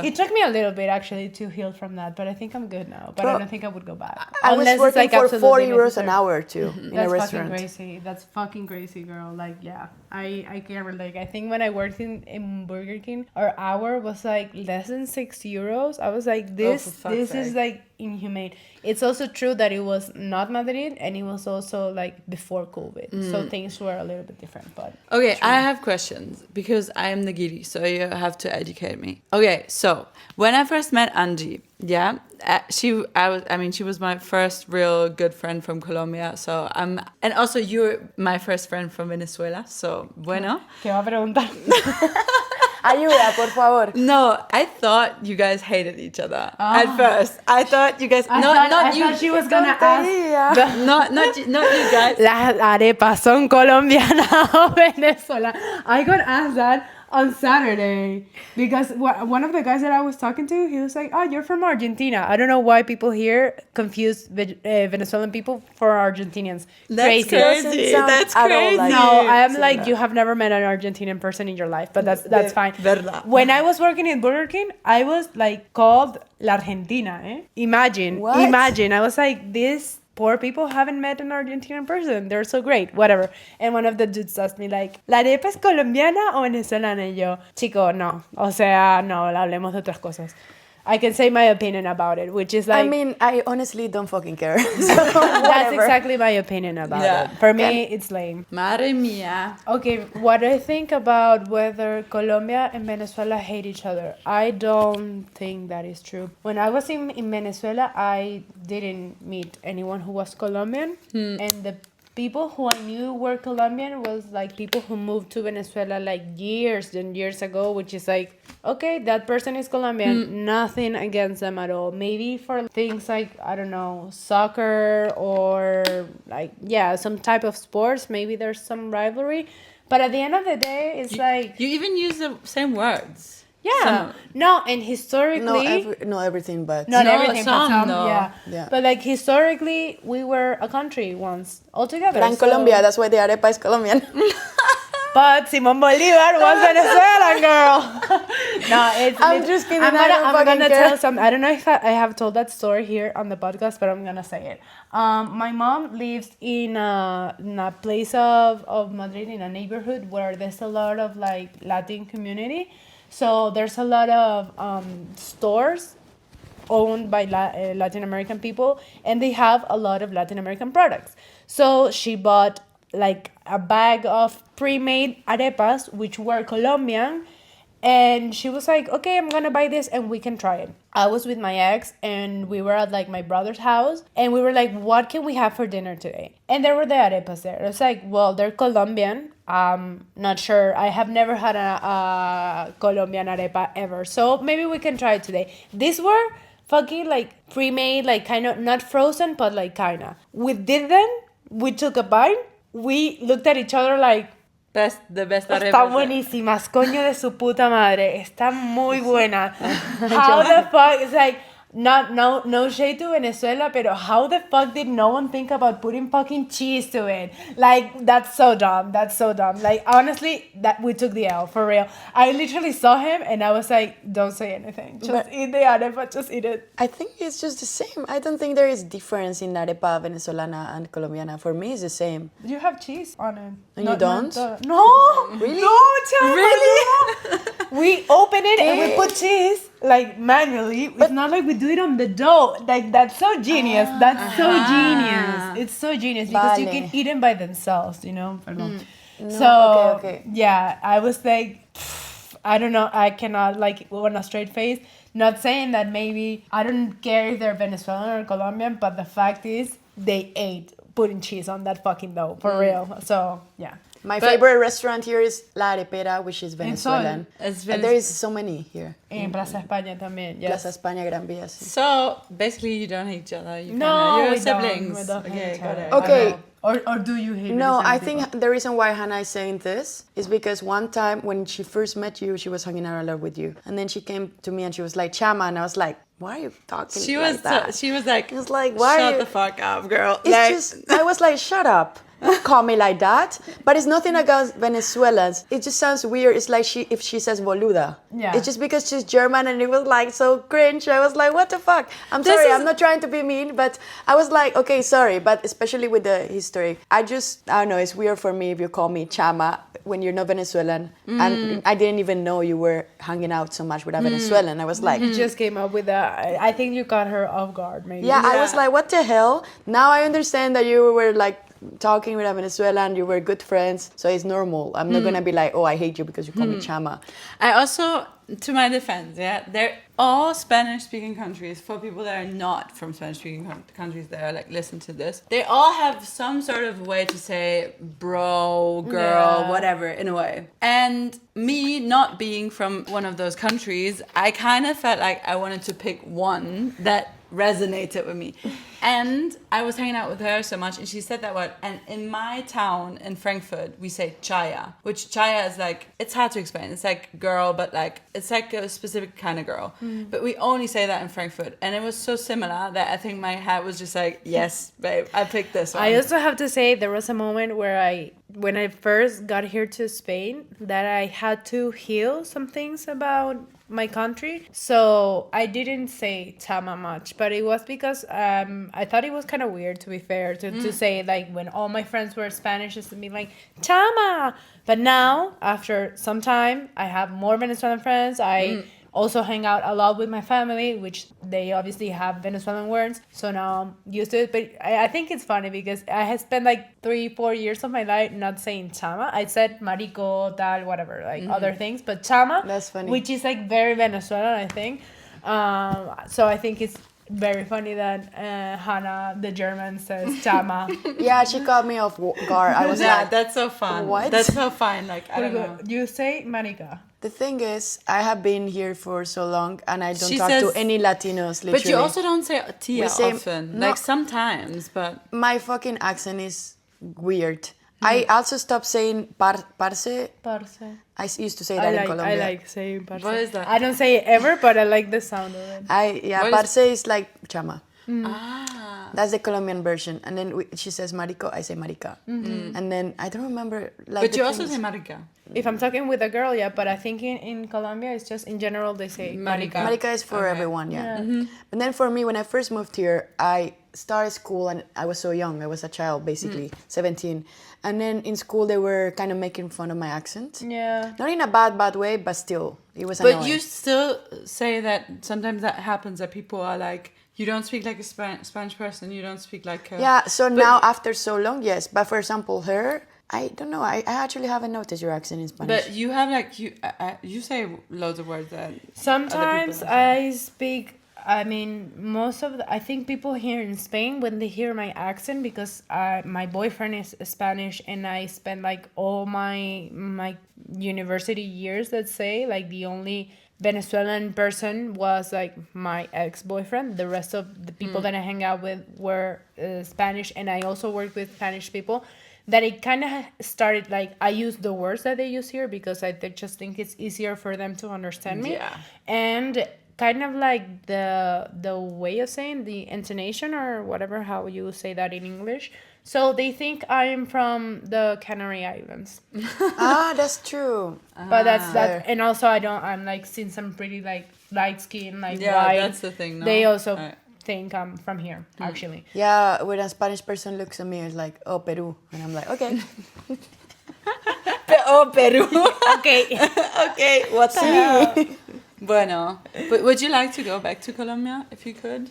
[SPEAKER 1] it took me a little bit actually to heal from that, but I think I'm good now. But I
[SPEAKER 3] Bro,
[SPEAKER 1] don't think I would go back.
[SPEAKER 3] I was
[SPEAKER 1] Unless it's,
[SPEAKER 3] working
[SPEAKER 1] like,
[SPEAKER 3] for
[SPEAKER 1] absolutely
[SPEAKER 3] 4 euros
[SPEAKER 1] necessary.
[SPEAKER 3] an hour too in a
[SPEAKER 1] That's fucking
[SPEAKER 3] restaurant.
[SPEAKER 1] crazy. That's fucking crazy, girl. Like, yeah, I can't relate. I think when I worked in Burger King, our hour was like less than 6 euros. I was like, this
[SPEAKER 2] for fuck's
[SPEAKER 1] is
[SPEAKER 2] sake.
[SPEAKER 1] like inhumane. It's also true that it was not Madrid, and it was also like before COVID, so things were a little bit different. But
[SPEAKER 2] Okay, I have questions because I am the giddy, so you have to educate me. Okay, so when I first met Angie, yeah, she was my first real good friend from Colombia. So and also you're my first friend from Venezuela. So bueno.
[SPEAKER 1] ¿Qué va a preguntar?
[SPEAKER 3] Ayuda, por favor.
[SPEAKER 2] No, I thought you guys hated each other at first. I thought you guys
[SPEAKER 1] I thought she was gonna ask.
[SPEAKER 2] not you guys.
[SPEAKER 1] Las arepas son colombianas o Venezuela. I got asked that on Saturday because one of the guys that I was talking to, he was like, "Oh, you're from Argentina." I don't know why people here confuse Venezuelan people for Argentinians.
[SPEAKER 2] That's
[SPEAKER 3] Doesn't
[SPEAKER 2] crazy.
[SPEAKER 3] sound
[SPEAKER 2] That's
[SPEAKER 3] at all
[SPEAKER 2] crazy.
[SPEAKER 3] like-
[SPEAKER 1] No, I am
[SPEAKER 3] Similar.
[SPEAKER 1] like, you have never met an Argentinian person in your life, but that's fine.
[SPEAKER 2] Verdad.
[SPEAKER 1] When I was working in Burger King, I was like called La Argentina. Imagine,
[SPEAKER 3] What?
[SPEAKER 1] I was like, these poor people haven't met an Argentinian person. They're so great, whatever. And one of the dudes asked me like, ¿la arepa es colombiana o venezolana? Y yo, chico, no. O sea, no, hablemos de otras cosas. I can say my opinion about it, which is like,
[SPEAKER 3] I mean, I honestly don't fucking care. So,
[SPEAKER 1] that's
[SPEAKER 3] whatever.
[SPEAKER 1] exactly my opinion about
[SPEAKER 2] Yeah.
[SPEAKER 1] it. For me, it's lame.
[SPEAKER 2] Madre mia.
[SPEAKER 1] Okay, what I think about whether Colombia and Venezuela hate each other, I don't think that is true. When I was in Venezuela, I didn't meet anyone who was Colombian, and the people who I knew were Colombian was like people who moved to Venezuela like years and years ago, which is like, okay, that person is Colombian, nothing against them at all. Maybe for things like, I don't know, soccer or like, yeah, some type of sports, maybe there's some rivalry. But at the end of the day, it's like,
[SPEAKER 2] You even use the same words.
[SPEAKER 1] yeah,
[SPEAKER 2] Some.
[SPEAKER 1] no, and historically,
[SPEAKER 3] Not everything, but
[SPEAKER 1] not
[SPEAKER 2] No,
[SPEAKER 1] everything, but
[SPEAKER 2] some,
[SPEAKER 1] some,
[SPEAKER 2] no.
[SPEAKER 1] yeah. But like historically, we were a country once altogether.
[SPEAKER 3] but in
[SPEAKER 1] so-
[SPEAKER 3] Colombia, that's why the arepa is Colombian.
[SPEAKER 1] But Simón Bolívar was Venezuelan, girl. No, it's.
[SPEAKER 3] I'm just kidding.
[SPEAKER 1] I'm gonna tell some. I don't know if I have told that story here on the podcast, but I'm gonna say it. My mom lives in a place of Madrid, in a neighborhood where there's a lot of like Latin community. So there's a lot of stores owned by Latin American people, and they have a lot of Latin American products. So she bought like a bag of pre-made arepas, which were Colombian, and she was like, okay, I'm gonna buy this and we can try it. I was with my ex and we were at like my brother's house, and we were like, what can we have for dinner today? And there were the arepas there. It's like, well, they're Colombian. Not sure. I have never had a Colombian arepa ever. So maybe we can try it today. These were fucking like pre-made, like kind of not frozen, but like kind of. We did them. We took a bite. We looked at each other like,
[SPEAKER 2] The best arepas.
[SPEAKER 1] están buenísimas, coño de su puta madre. Está muy buena. How the fuck? It's like, no shade to Venezuela, pero how the fuck did no one think about putting fucking cheese to it? Like, that's so dumb. That's so dumb. Like, honestly, that we took the L, for real. I literally saw him and I was like, don't say anything. Just eat the arepa, just eat it.
[SPEAKER 3] I think it's just the same. I don't think there is difference in arepa venezolana and colombiana. For me, it's the same.
[SPEAKER 1] You have cheese on it.
[SPEAKER 3] And you don't?
[SPEAKER 1] No!
[SPEAKER 3] Really?
[SPEAKER 1] No, Chama,
[SPEAKER 2] Really?
[SPEAKER 1] no. We open it and we put cheese, like, manually. It's not like we do it on the dough. Like, that's so genius. That's so genius. It's so genius because you can eat them by themselves, you know? Perdón. So,
[SPEAKER 3] okay.
[SPEAKER 1] yeah, I was like, I don't know. I cannot, like, on a straight face. Not saying that maybe, I don't care if they're Venezuelan or Colombian, but the fact is, they ate putting cheese on that fucking dough, for real. So, yeah.
[SPEAKER 3] My favorite restaurant here is La Arepera, which is Venezuelan.
[SPEAKER 2] It's
[SPEAKER 3] And there is so many here.
[SPEAKER 1] En Plaza España también, yes.
[SPEAKER 3] Plaza España, Gran Vía. Sí.
[SPEAKER 2] So basically, you don't hate each other. You
[SPEAKER 1] No,
[SPEAKER 2] you're
[SPEAKER 1] we
[SPEAKER 2] siblings.
[SPEAKER 1] don't. We don't hate
[SPEAKER 2] Okay,
[SPEAKER 1] each
[SPEAKER 2] got
[SPEAKER 1] other.
[SPEAKER 2] it.
[SPEAKER 3] Okay.
[SPEAKER 1] Or do you hate
[SPEAKER 3] No,
[SPEAKER 1] Venezuelan
[SPEAKER 3] I
[SPEAKER 1] people?
[SPEAKER 3] think the reason why Hannah is saying this is because one time when she first met you, she was hanging out a lot with you. And then she came to me and she was like, Chama. And I was like, why are you talking
[SPEAKER 2] She
[SPEAKER 3] like
[SPEAKER 2] was
[SPEAKER 3] that?
[SPEAKER 2] she was like,
[SPEAKER 3] It was like, why are
[SPEAKER 2] shut
[SPEAKER 3] you...
[SPEAKER 2] the fuck up, girl.
[SPEAKER 3] It's
[SPEAKER 2] Like,
[SPEAKER 3] just, I was like, shut up. Don't call me like that. But it's nothing against Venezuelans. It just sounds weird. It's like if she says boluda.
[SPEAKER 1] Yeah.
[SPEAKER 3] It's just because she's German and it was like so cringe. I was like, what the fuck? I'm sorry, I'm not trying to be mean, but I was like, okay, sorry. But especially with the history, I don't know, it's weird for me if you call me Chama when you're not Venezuelan. And I didn't even know you were hanging out so much with a Venezuelan. I was like,
[SPEAKER 1] You just came up with that. I think you caught her off guard, maybe.
[SPEAKER 3] yeah, I was like, what the hell? Now I understand that you were like talking with a Venezuelan, you were good friends, so it's normal. I'm not gonna be like, oh, I hate you because you call me Chama.
[SPEAKER 2] I also, to my defense, yeah, they're all Spanish-speaking countries. For people that are not from Spanish-speaking countries that are like, listen to this, they all have some sort of way to say bro, girl, whatever, in a way. And me not being from one of those countries, I kind of felt like I wanted to pick one that resonated with me. And I was hanging out with her so much and she said that word. And in my town in Frankfurt, we say chaya, which chaya is like, it's hard to explain. It's like girl, but like, it's like a specific kind of girl. But we only say that in Frankfurt. And it was so similar that I think my head was just like, yes, babe, I picked this one.
[SPEAKER 1] I also have to say there was a moment where when I first got here to Spain, that I had to heal some things about my country. So I didn't say Tama much, but it was because I thought it was kind of weird, to be fair, to say like when all my friends were Spanish, just to be like Tama. But now, after some time, I have more Venezuelan friends. I also hang out a lot with my family, which they obviously have Venezuelan words. So now I'm used to it. But I think it's funny because I have spent like 3-4 years of my life not saying chama. I said marico, tal, whatever, like other things. But chama,
[SPEAKER 3] That's funny.
[SPEAKER 1] which is like very Venezuelan, I think. So I think it's very funny that Hannah, the German, says chama.
[SPEAKER 3] Yeah, she caught me off guard. I was
[SPEAKER 2] yeah,
[SPEAKER 3] like,
[SPEAKER 2] that's so fun.
[SPEAKER 3] What?
[SPEAKER 2] That's so fun. Like, I don't know.
[SPEAKER 1] You say marica.
[SPEAKER 3] the thing is, I have been here for so long and I don't
[SPEAKER 2] She
[SPEAKER 3] talk
[SPEAKER 2] says-
[SPEAKER 3] to any Latinos, literally.
[SPEAKER 2] But you also don't say tia
[SPEAKER 3] We say-
[SPEAKER 2] often.
[SPEAKER 3] no.
[SPEAKER 2] Like sometimes, but
[SPEAKER 3] My fucking accent is weird. I also stopped saying parce.
[SPEAKER 1] Parce.
[SPEAKER 3] I used to say that in Colombia.
[SPEAKER 1] I like saying parce.
[SPEAKER 2] What is that?
[SPEAKER 1] I don't say it ever, but I like the sound of it.
[SPEAKER 3] What is-
[SPEAKER 2] What is-
[SPEAKER 3] parce is like chama.
[SPEAKER 2] ah,
[SPEAKER 3] That's the Colombian version. And then she says marico, I say marica. And then I don't remember. Like,
[SPEAKER 2] But
[SPEAKER 3] the
[SPEAKER 2] you also
[SPEAKER 3] things.
[SPEAKER 2] say marica.
[SPEAKER 1] If I'm talking with a girl, yeah, but I think in Colombia, it's just in general they say
[SPEAKER 2] Marica.
[SPEAKER 1] marica.
[SPEAKER 3] Marica is for everyone, yeah.
[SPEAKER 1] Yeah.
[SPEAKER 3] But then for me, when I first moved here, I started school and I was so young. I was a child, basically, 17. And then in school, they were kind of making fun of my accent.
[SPEAKER 1] Yeah.
[SPEAKER 3] Not in a bad way, but still, it was
[SPEAKER 2] But
[SPEAKER 3] annoying.
[SPEAKER 2] you still say that sometimes that happens, that people are like, you don't speak like a Spanish person, you don't speak like a...
[SPEAKER 3] Yeah, so now after so long, yes. But for example, her, I don't know. I actually haven't noticed your accent in Spanish.
[SPEAKER 2] But you have like, you say loads of words that...
[SPEAKER 1] Sometimes
[SPEAKER 2] other people
[SPEAKER 1] I speak. I mean, I think people here in Spain, when they hear my accent, because my boyfriend is Spanish and I spent like all my university years, let's say, like the only Venezuelan person was like my ex-boyfriend. The rest of the people that I hang out with were Spanish, and I also worked with Spanish people. That it kind of started like I use the words that they use here because I just think it's easier for them to understand me.
[SPEAKER 2] Yeah.
[SPEAKER 1] And kind of like the way of saying, the intonation or whatever, how you say that in English. So they think I'm from the Canary Islands.
[SPEAKER 3] That's true.
[SPEAKER 1] But that's that. And also I'm like, since I'm pretty like light skin, like
[SPEAKER 2] Yeah,
[SPEAKER 1] white,
[SPEAKER 2] that's the thing, no?
[SPEAKER 1] they also think I'm from here, actually.
[SPEAKER 3] Yeah, when a Spanish person looks at me, it's like, oh, Peru. And I'm like, okay. Oh, Peru.
[SPEAKER 1] Okay.
[SPEAKER 3] Okay, what's up?
[SPEAKER 2] Bueno, but would you like to go back to Colombia if you could?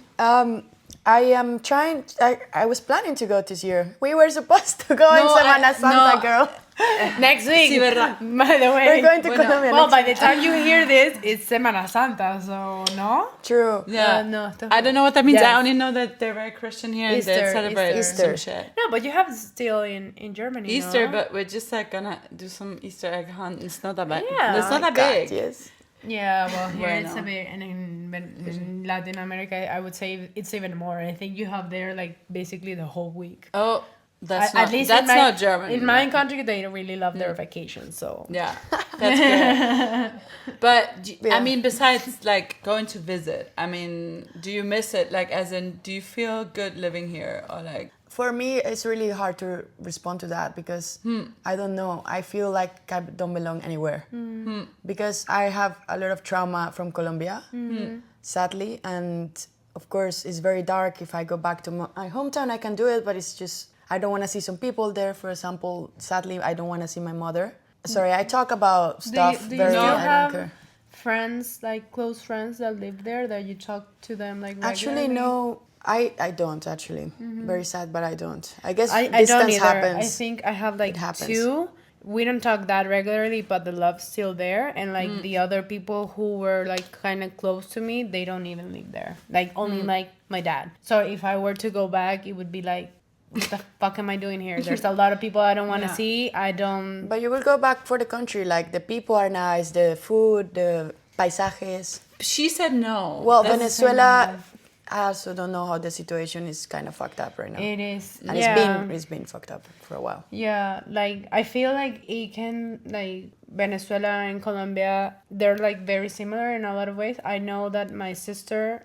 [SPEAKER 3] I am trying. I was planning to go this year. We were supposed to go in Semana Santa, girl.
[SPEAKER 1] Next week.
[SPEAKER 2] Sí, ¿verdad?
[SPEAKER 1] By the way.
[SPEAKER 3] We're going to Colombia.
[SPEAKER 1] Well,
[SPEAKER 3] next
[SPEAKER 1] by the time you hear this, it's Semana Santa, so no?
[SPEAKER 3] True.
[SPEAKER 2] Yeah.
[SPEAKER 1] No,
[SPEAKER 2] I don't know what that means.
[SPEAKER 1] Yes.
[SPEAKER 2] I only know that they're very Christian here and they
[SPEAKER 1] Easter,
[SPEAKER 2] celebrate
[SPEAKER 3] Easter.
[SPEAKER 2] some shit.
[SPEAKER 1] No, but you have still in Germany,
[SPEAKER 2] Easter,
[SPEAKER 1] no?
[SPEAKER 2] but we're just like gonna do some Easter egg hunt. It's not that bad.
[SPEAKER 1] Yeah.
[SPEAKER 2] It's not that
[SPEAKER 3] God,
[SPEAKER 2] big.
[SPEAKER 3] yes.
[SPEAKER 1] Yeah, well, here it's a
[SPEAKER 2] Bueno.
[SPEAKER 1] bit, and in Latin America, I would say it's even more. I think you have there like basically the whole week.
[SPEAKER 2] Oh, that's
[SPEAKER 1] At
[SPEAKER 2] not.
[SPEAKER 1] least
[SPEAKER 2] That's
[SPEAKER 1] in my,
[SPEAKER 2] not German.
[SPEAKER 1] In my country, they really love their vacation. So
[SPEAKER 2] Yeah, that's good. But
[SPEAKER 3] Yeah.
[SPEAKER 2] I mean, besides like going to visit, I mean, do you miss it? Like, as in, do you feel good living here, or like?
[SPEAKER 3] For me, it's really hard to respond to that because I don't know. I feel like I don't belong anywhere because I have a lot of trauma from Colombia, sadly, and of course it's very dark. If I go back to my hometown, I can do it, but it's just I don't want to see some people there. For example, sadly, I don't want to see my mother. Sorry, I talk about stuff
[SPEAKER 1] do you
[SPEAKER 3] very.
[SPEAKER 1] still
[SPEAKER 3] I don't
[SPEAKER 1] have
[SPEAKER 3] care.
[SPEAKER 1] friends, like close friends that live there that you talk to them like
[SPEAKER 3] Actually,
[SPEAKER 1] regularly?
[SPEAKER 3] no. I don't actually. Very sad, but I don't. I guess
[SPEAKER 1] I
[SPEAKER 3] distance
[SPEAKER 1] don't either.
[SPEAKER 3] happens.
[SPEAKER 1] I think I have like
[SPEAKER 3] It happens.
[SPEAKER 1] 2. We don't talk that regularly, but the love's still there. And like the other people who were like kind of close to me, they don't even live there. Like only like my dad. So if I were to go back, it would be like, what the fuck am I doing here? There's a lot of people I don't want to
[SPEAKER 2] Yeah.
[SPEAKER 1] see. I don't.
[SPEAKER 3] But you will go back for the country. Like the people are nice, the food, the paisajes.
[SPEAKER 2] She said no.
[SPEAKER 3] Well,
[SPEAKER 2] That's the thing.
[SPEAKER 3] Venezuela, I also don't know how the situation is kind of fucked up right now.
[SPEAKER 1] It is.
[SPEAKER 3] And
[SPEAKER 1] yeah.
[SPEAKER 3] it's been fucked up for a while.
[SPEAKER 1] Yeah, like I feel like it can like Venezuela and Colombia, they're like very similar in a lot of ways. I know that my sister,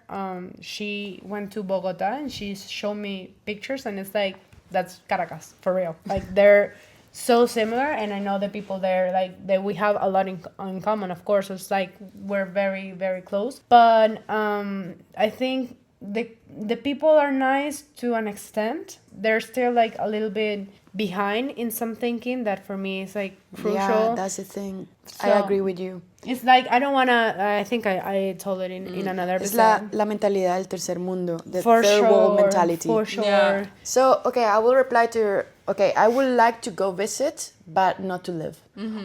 [SPEAKER 1] she went to Bogota and she showed me pictures and it's like that's Caracas for real. Like they're so similar, and I know the people there like that we have a lot in common. Of course, it's like we're very very close, but I think the people are nice to an extent. They're still like a little bit behind in some thinking that for me is like crucial.
[SPEAKER 3] Yeah, that's the thing. I
[SPEAKER 1] So-
[SPEAKER 3] agree with you.
[SPEAKER 1] It's like I don't wanna. I think I told it in another
[SPEAKER 3] Es
[SPEAKER 1] episode.
[SPEAKER 3] la mentalidad del tercer mundo, the
[SPEAKER 1] For
[SPEAKER 3] third
[SPEAKER 1] sure,
[SPEAKER 3] world mentality.
[SPEAKER 1] for sure.
[SPEAKER 2] Yeah.
[SPEAKER 3] So, okay, I will reply to your, okay, I would like to go visit, but not to live.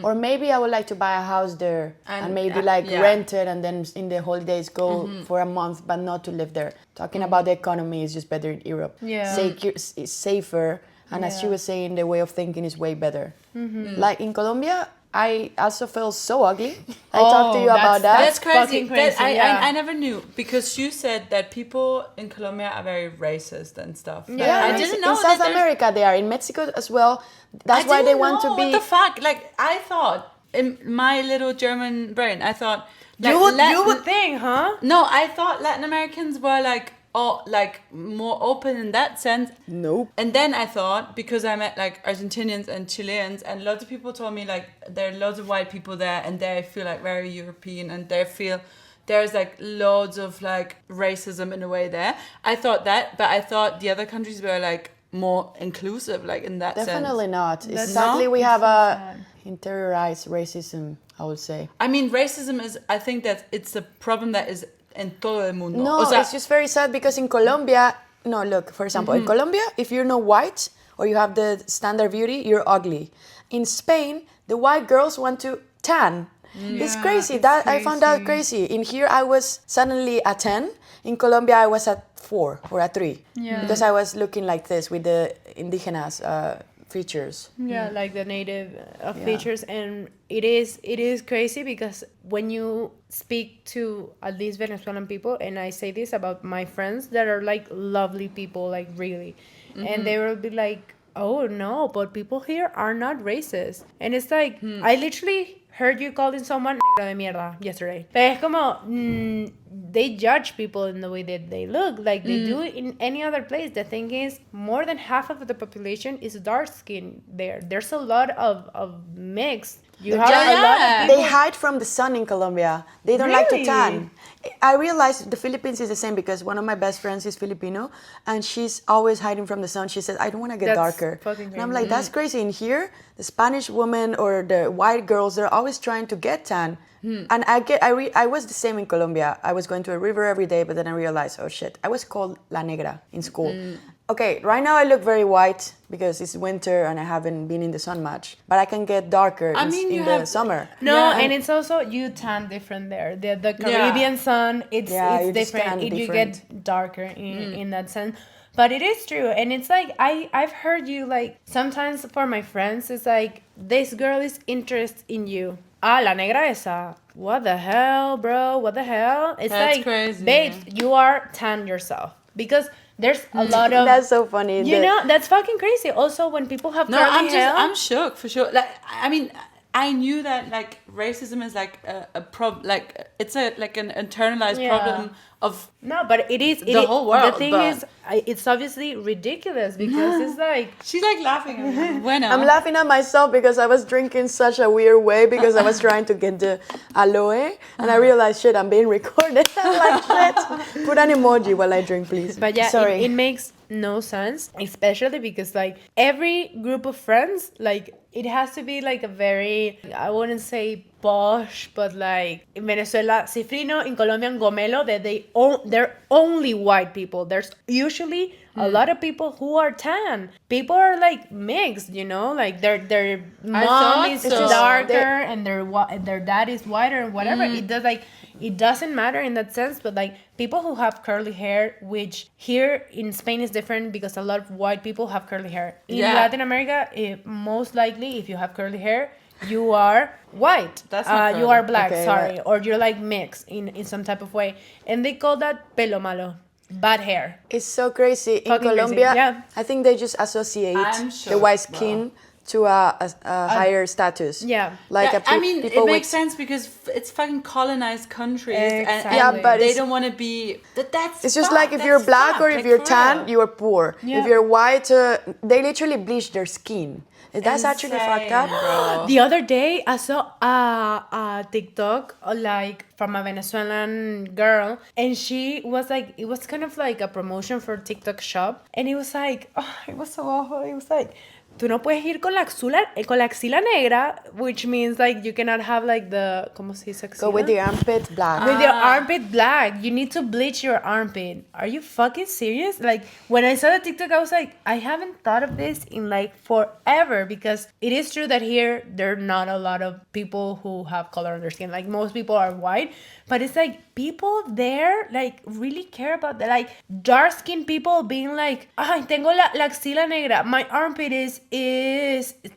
[SPEAKER 3] Or maybe I would like to buy a house there and
[SPEAKER 2] And,
[SPEAKER 3] maybe like
[SPEAKER 2] yeah.
[SPEAKER 3] rent it and then in the holidays go for a month, but not to live there. Talking about the economy is just better in Europe.
[SPEAKER 1] Yeah.
[SPEAKER 3] It's safer. And as she
[SPEAKER 1] Yeah.
[SPEAKER 3] was saying, the way of thinking is way better. Like in Colombia, I also felt so ugly. I talked to you
[SPEAKER 1] that's-
[SPEAKER 3] about that.
[SPEAKER 2] That's crazy.
[SPEAKER 1] fucking crazy, yeah.
[SPEAKER 2] I never knew, because you said that people in Colombia are very racist and stuff. Like,
[SPEAKER 3] Yeah,
[SPEAKER 2] I
[SPEAKER 3] in-
[SPEAKER 2] didn't know
[SPEAKER 3] in
[SPEAKER 2] that
[SPEAKER 3] South
[SPEAKER 2] there's-
[SPEAKER 3] America they are. In Mexico as well. That's
[SPEAKER 2] I
[SPEAKER 3] why they
[SPEAKER 2] didn't
[SPEAKER 3] want to
[SPEAKER 2] know.
[SPEAKER 3] be.
[SPEAKER 2] What the fuck? Like, I thought in my little German brain, I thought like,
[SPEAKER 1] You would think, huh?
[SPEAKER 2] No, I thought Latin Americans were like all like more open in that sense.
[SPEAKER 3] Nope.
[SPEAKER 2] And then I thought, because I met like Argentinians and Chileans, and lots of people told me like there are loads of white people there, and they feel like very European, and they feel there's like loads of like racism in a way there. I thought that, but I thought the other countries were like more inclusive, like in that
[SPEAKER 3] Definitely
[SPEAKER 2] sense.
[SPEAKER 3] not.
[SPEAKER 1] That's
[SPEAKER 3] Exactly,
[SPEAKER 2] not-
[SPEAKER 3] we have
[SPEAKER 1] so
[SPEAKER 3] a
[SPEAKER 1] sad.
[SPEAKER 3] interiorized racism, I would say.
[SPEAKER 2] I mean, racism is, I think that it's a problem that is en todo el mundo.
[SPEAKER 3] No,
[SPEAKER 2] O sea,
[SPEAKER 3] it's just very sad because in Colombia, no, look, for example, in Colombia, if you're not white or you have the standard beauty, you're ugly. In Spain, the white girls want to tan. It's crazy.
[SPEAKER 1] it's
[SPEAKER 3] I found that crazy. In here, I was suddenly a 10. In Colombia, I was at 4 or a 3.
[SPEAKER 1] Yeah.
[SPEAKER 3] Because I was looking like this with the indigenous features.
[SPEAKER 1] Yeah, like the native
[SPEAKER 3] Yeah.
[SPEAKER 1] features, and it is crazy because when you speak to at least Venezuelan people, and I say this about my friends that are like lovely people, like really, and they will be like, oh no, but people here are not racist, and it's like I literally heard you calling someone negra de mierda yesterday. Pero es como they judge people in the way that they look, like they do in any other place. The thing is, more than half of the population is dark skin there. There's a lot of mix. You have a lot of people.
[SPEAKER 3] They hide from the sun in Colombia. They don't like to
[SPEAKER 1] Really?
[SPEAKER 3] tan. I realized the Philippines is the same because one of my best friends is Filipino and she's always hiding from the sun. She says, I don't want to get
[SPEAKER 1] That's
[SPEAKER 3] darker.
[SPEAKER 1] fucking
[SPEAKER 3] And I'm
[SPEAKER 1] crazy.
[SPEAKER 3] like, that's crazy. In here, the Spanish women or the white girls, they're always trying to get tan. And I was the same in Colombia. I was going to a river every day, but then I realized, oh shit, I was called La Negra in school. Okay, right now I look very white because it's winter and I haven't been in the sun much. But I can get darker
[SPEAKER 2] I mean,
[SPEAKER 3] in
[SPEAKER 2] you
[SPEAKER 3] the
[SPEAKER 2] have-
[SPEAKER 3] summer.
[SPEAKER 1] No,
[SPEAKER 2] Yeah.
[SPEAKER 1] and it's also you tan different there. The Caribbean sun, it's
[SPEAKER 3] Yeah, you
[SPEAKER 1] it's
[SPEAKER 3] just
[SPEAKER 1] different.
[SPEAKER 3] tan
[SPEAKER 1] You
[SPEAKER 3] different.
[SPEAKER 1] get darker in that sense. But it is true, and it's like I've heard you like sometimes for my friends, it's like this girl is interested in you. Ah, la negra esa. What the hell, bro? What the hell? It's
[SPEAKER 2] That's
[SPEAKER 1] like,
[SPEAKER 2] crazy.
[SPEAKER 1] babes, you are tan yourself because there's a lot of.
[SPEAKER 3] That's so funny.
[SPEAKER 1] You know, that's fucking crazy. Also, when people have
[SPEAKER 2] No,
[SPEAKER 1] curly hair,
[SPEAKER 2] I'm shook for sure. Like, I mean, I knew that like racism is like a problem, like it's a like an internalized
[SPEAKER 1] Yeah.
[SPEAKER 2] problem of
[SPEAKER 1] no, but it is
[SPEAKER 2] The whole world,
[SPEAKER 1] The thing
[SPEAKER 2] but-
[SPEAKER 1] is, it's obviously ridiculous because it's like.
[SPEAKER 2] she's like laughing at me. Bueno.
[SPEAKER 3] I'm laughing at myself because I was drinking such a weird way because I was trying to get the aloe and I realized, shit, I'm being recorded. I'm like, shit. Put an emoji while I drink, please.
[SPEAKER 1] But yeah,
[SPEAKER 3] Sorry.
[SPEAKER 1] it makes no sense, especially because like every group of friends, like it has to be like a very, I wouldn't say posh, but like in Venezuela, cifrino, in Colombian, gomelo, that they're only white people. There's usually a lot of people who are tan. People are like mixed, you know, like their mom
[SPEAKER 2] thought
[SPEAKER 1] is
[SPEAKER 2] so.
[SPEAKER 1] darker and their dad is whiter and whatever. It doesn't matter in that sense, but like people who have curly hair, which here in Spain is different because a lot of white people have curly hair. In
[SPEAKER 2] Yeah.
[SPEAKER 1] Latin America, most likely if you have curly hair, you are white.
[SPEAKER 2] That's not
[SPEAKER 1] you
[SPEAKER 2] curly.
[SPEAKER 1] are black,
[SPEAKER 3] Okay,
[SPEAKER 1] sorry,
[SPEAKER 3] right.
[SPEAKER 1] or you're like mixed in some type of way, and they call that pelo malo, bad hair.
[SPEAKER 3] It's so crazy. In
[SPEAKER 1] Fucking crazy,
[SPEAKER 3] Colombia,
[SPEAKER 1] yeah.
[SPEAKER 3] I think they just associate
[SPEAKER 2] I'm
[SPEAKER 3] the
[SPEAKER 2] shocked,
[SPEAKER 3] white
[SPEAKER 2] bro.
[SPEAKER 3] skin to a higher status.
[SPEAKER 1] Yeah.
[SPEAKER 3] Like
[SPEAKER 2] I mean,
[SPEAKER 3] people
[SPEAKER 2] it makes
[SPEAKER 3] with
[SPEAKER 2] sense because it's fucking colonized countries,
[SPEAKER 1] Exactly.
[SPEAKER 2] and
[SPEAKER 3] Yeah, but
[SPEAKER 2] they
[SPEAKER 3] it's-
[SPEAKER 2] don't want to be. That's
[SPEAKER 3] It's just
[SPEAKER 2] fucked,
[SPEAKER 3] like if you're
[SPEAKER 2] that's
[SPEAKER 3] black
[SPEAKER 2] fucked,
[SPEAKER 3] or if
[SPEAKER 2] like,
[SPEAKER 3] you're
[SPEAKER 2] for
[SPEAKER 3] tan,
[SPEAKER 2] real.
[SPEAKER 3] you are poor.
[SPEAKER 1] Yeah.
[SPEAKER 3] If you're white, they literally bleach their skin. That's actually fucked up.
[SPEAKER 2] Insane, bro.
[SPEAKER 1] The other day, I saw a TikTok like from a Venezuelan girl, and she was like, it was kind of like a promotion for TikTok shop, and it was like, oh, it was so awful. It was like, tú no puedes ir con la axila negra, which means like you cannot have like the, ¿cómo se dice axila?
[SPEAKER 3] Go with the armpit black.
[SPEAKER 1] With your armpit black. You need to bleach your armpit. Are you fucking serious? Like, when I saw the TikTok, I was like, I haven't thought of this in like forever, because it is true that here there are not a lot of people who have color on their skin. Like, most people are white, but it's like people there like really care about that. Like, dark skinned people being like, ay, tengo la axila negra. My armpit is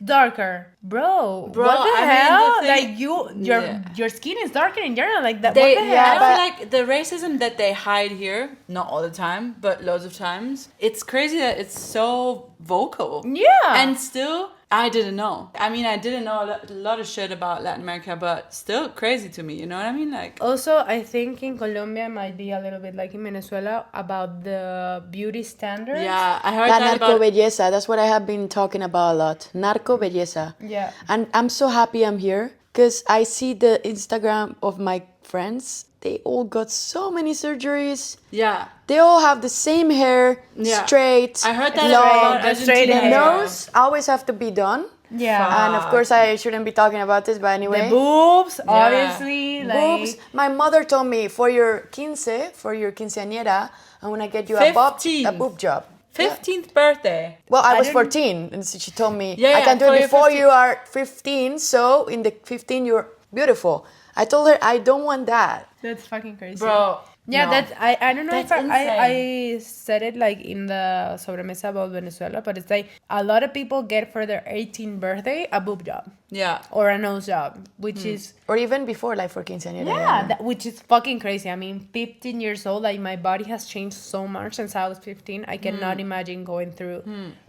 [SPEAKER 1] darker. Bro,
[SPEAKER 2] Bro,
[SPEAKER 1] what the
[SPEAKER 2] I mean,
[SPEAKER 1] hell?
[SPEAKER 2] the thing-
[SPEAKER 1] Like, your skin is darker in general. Like that.
[SPEAKER 2] They,
[SPEAKER 1] What the
[SPEAKER 2] yeah,
[SPEAKER 1] hell?
[SPEAKER 2] I
[SPEAKER 3] but-
[SPEAKER 2] feel like the racism that they hide here, not all the time, but loads of times, it's crazy that it's so vocal.
[SPEAKER 1] Yeah.
[SPEAKER 2] And still, I didn't know. I mean, I didn't know a lot of shit about Latin America, but still crazy to me. You know what I mean? Like,
[SPEAKER 1] Also, I think in Colombia might be a little bit like in Venezuela about the beauty standards.
[SPEAKER 2] yeah, I heard
[SPEAKER 3] La
[SPEAKER 2] that
[SPEAKER 3] narco
[SPEAKER 2] about.
[SPEAKER 3] belleza, that's what I have been talking about a lot. Narco belleza.
[SPEAKER 1] Yeah.
[SPEAKER 3] And I'm so happy I'm here because I see the Instagram of my friends. They all got so many surgeries.
[SPEAKER 2] Yeah,
[SPEAKER 3] They all have the same hair,
[SPEAKER 2] Yeah.
[SPEAKER 3] straight,
[SPEAKER 2] I heard that
[SPEAKER 3] long.
[SPEAKER 2] about
[SPEAKER 1] the straight
[SPEAKER 2] Argentina.
[SPEAKER 1] hair.
[SPEAKER 3] Nose always have to be done.
[SPEAKER 1] Yeah.
[SPEAKER 3] And of course, I shouldn't be talking about this, but anyway.
[SPEAKER 1] The boobs, obviously.
[SPEAKER 3] Boobs.
[SPEAKER 1] Like,
[SPEAKER 3] My mother told me for your quinceañera, I'm gonna get you a
[SPEAKER 2] 15.
[SPEAKER 3] boob job.
[SPEAKER 2] 15th birthday.
[SPEAKER 3] Well, I
[SPEAKER 1] I
[SPEAKER 3] was
[SPEAKER 1] didn't-
[SPEAKER 3] 14, and so she told me
[SPEAKER 2] Yeah,
[SPEAKER 3] I can do
[SPEAKER 2] for
[SPEAKER 3] it
[SPEAKER 2] your
[SPEAKER 3] before
[SPEAKER 2] 15.
[SPEAKER 3] you are 15. So in the 15, you're beautiful. I told her I don't want that.
[SPEAKER 1] that's fucking crazy.
[SPEAKER 2] Bro.
[SPEAKER 1] Yeah,
[SPEAKER 2] no.
[SPEAKER 1] that's I don't know
[SPEAKER 2] That's
[SPEAKER 1] if I said it like in the Sobremesa about Venezuela, but it's like a lot of people get for their 18th birthday a boob job
[SPEAKER 2] Yeah.
[SPEAKER 1] or a nose job, which is
[SPEAKER 3] Or even before, like for quinceañera.
[SPEAKER 1] yeah, which is fucking crazy. I mean, 15 years old, like my body has changed so much since I was 15. I cannot imagine going through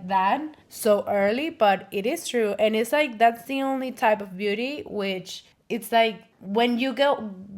[SPEAKER 1] that so early, but it is true. And it's like that's the only type of beauty which it's like when you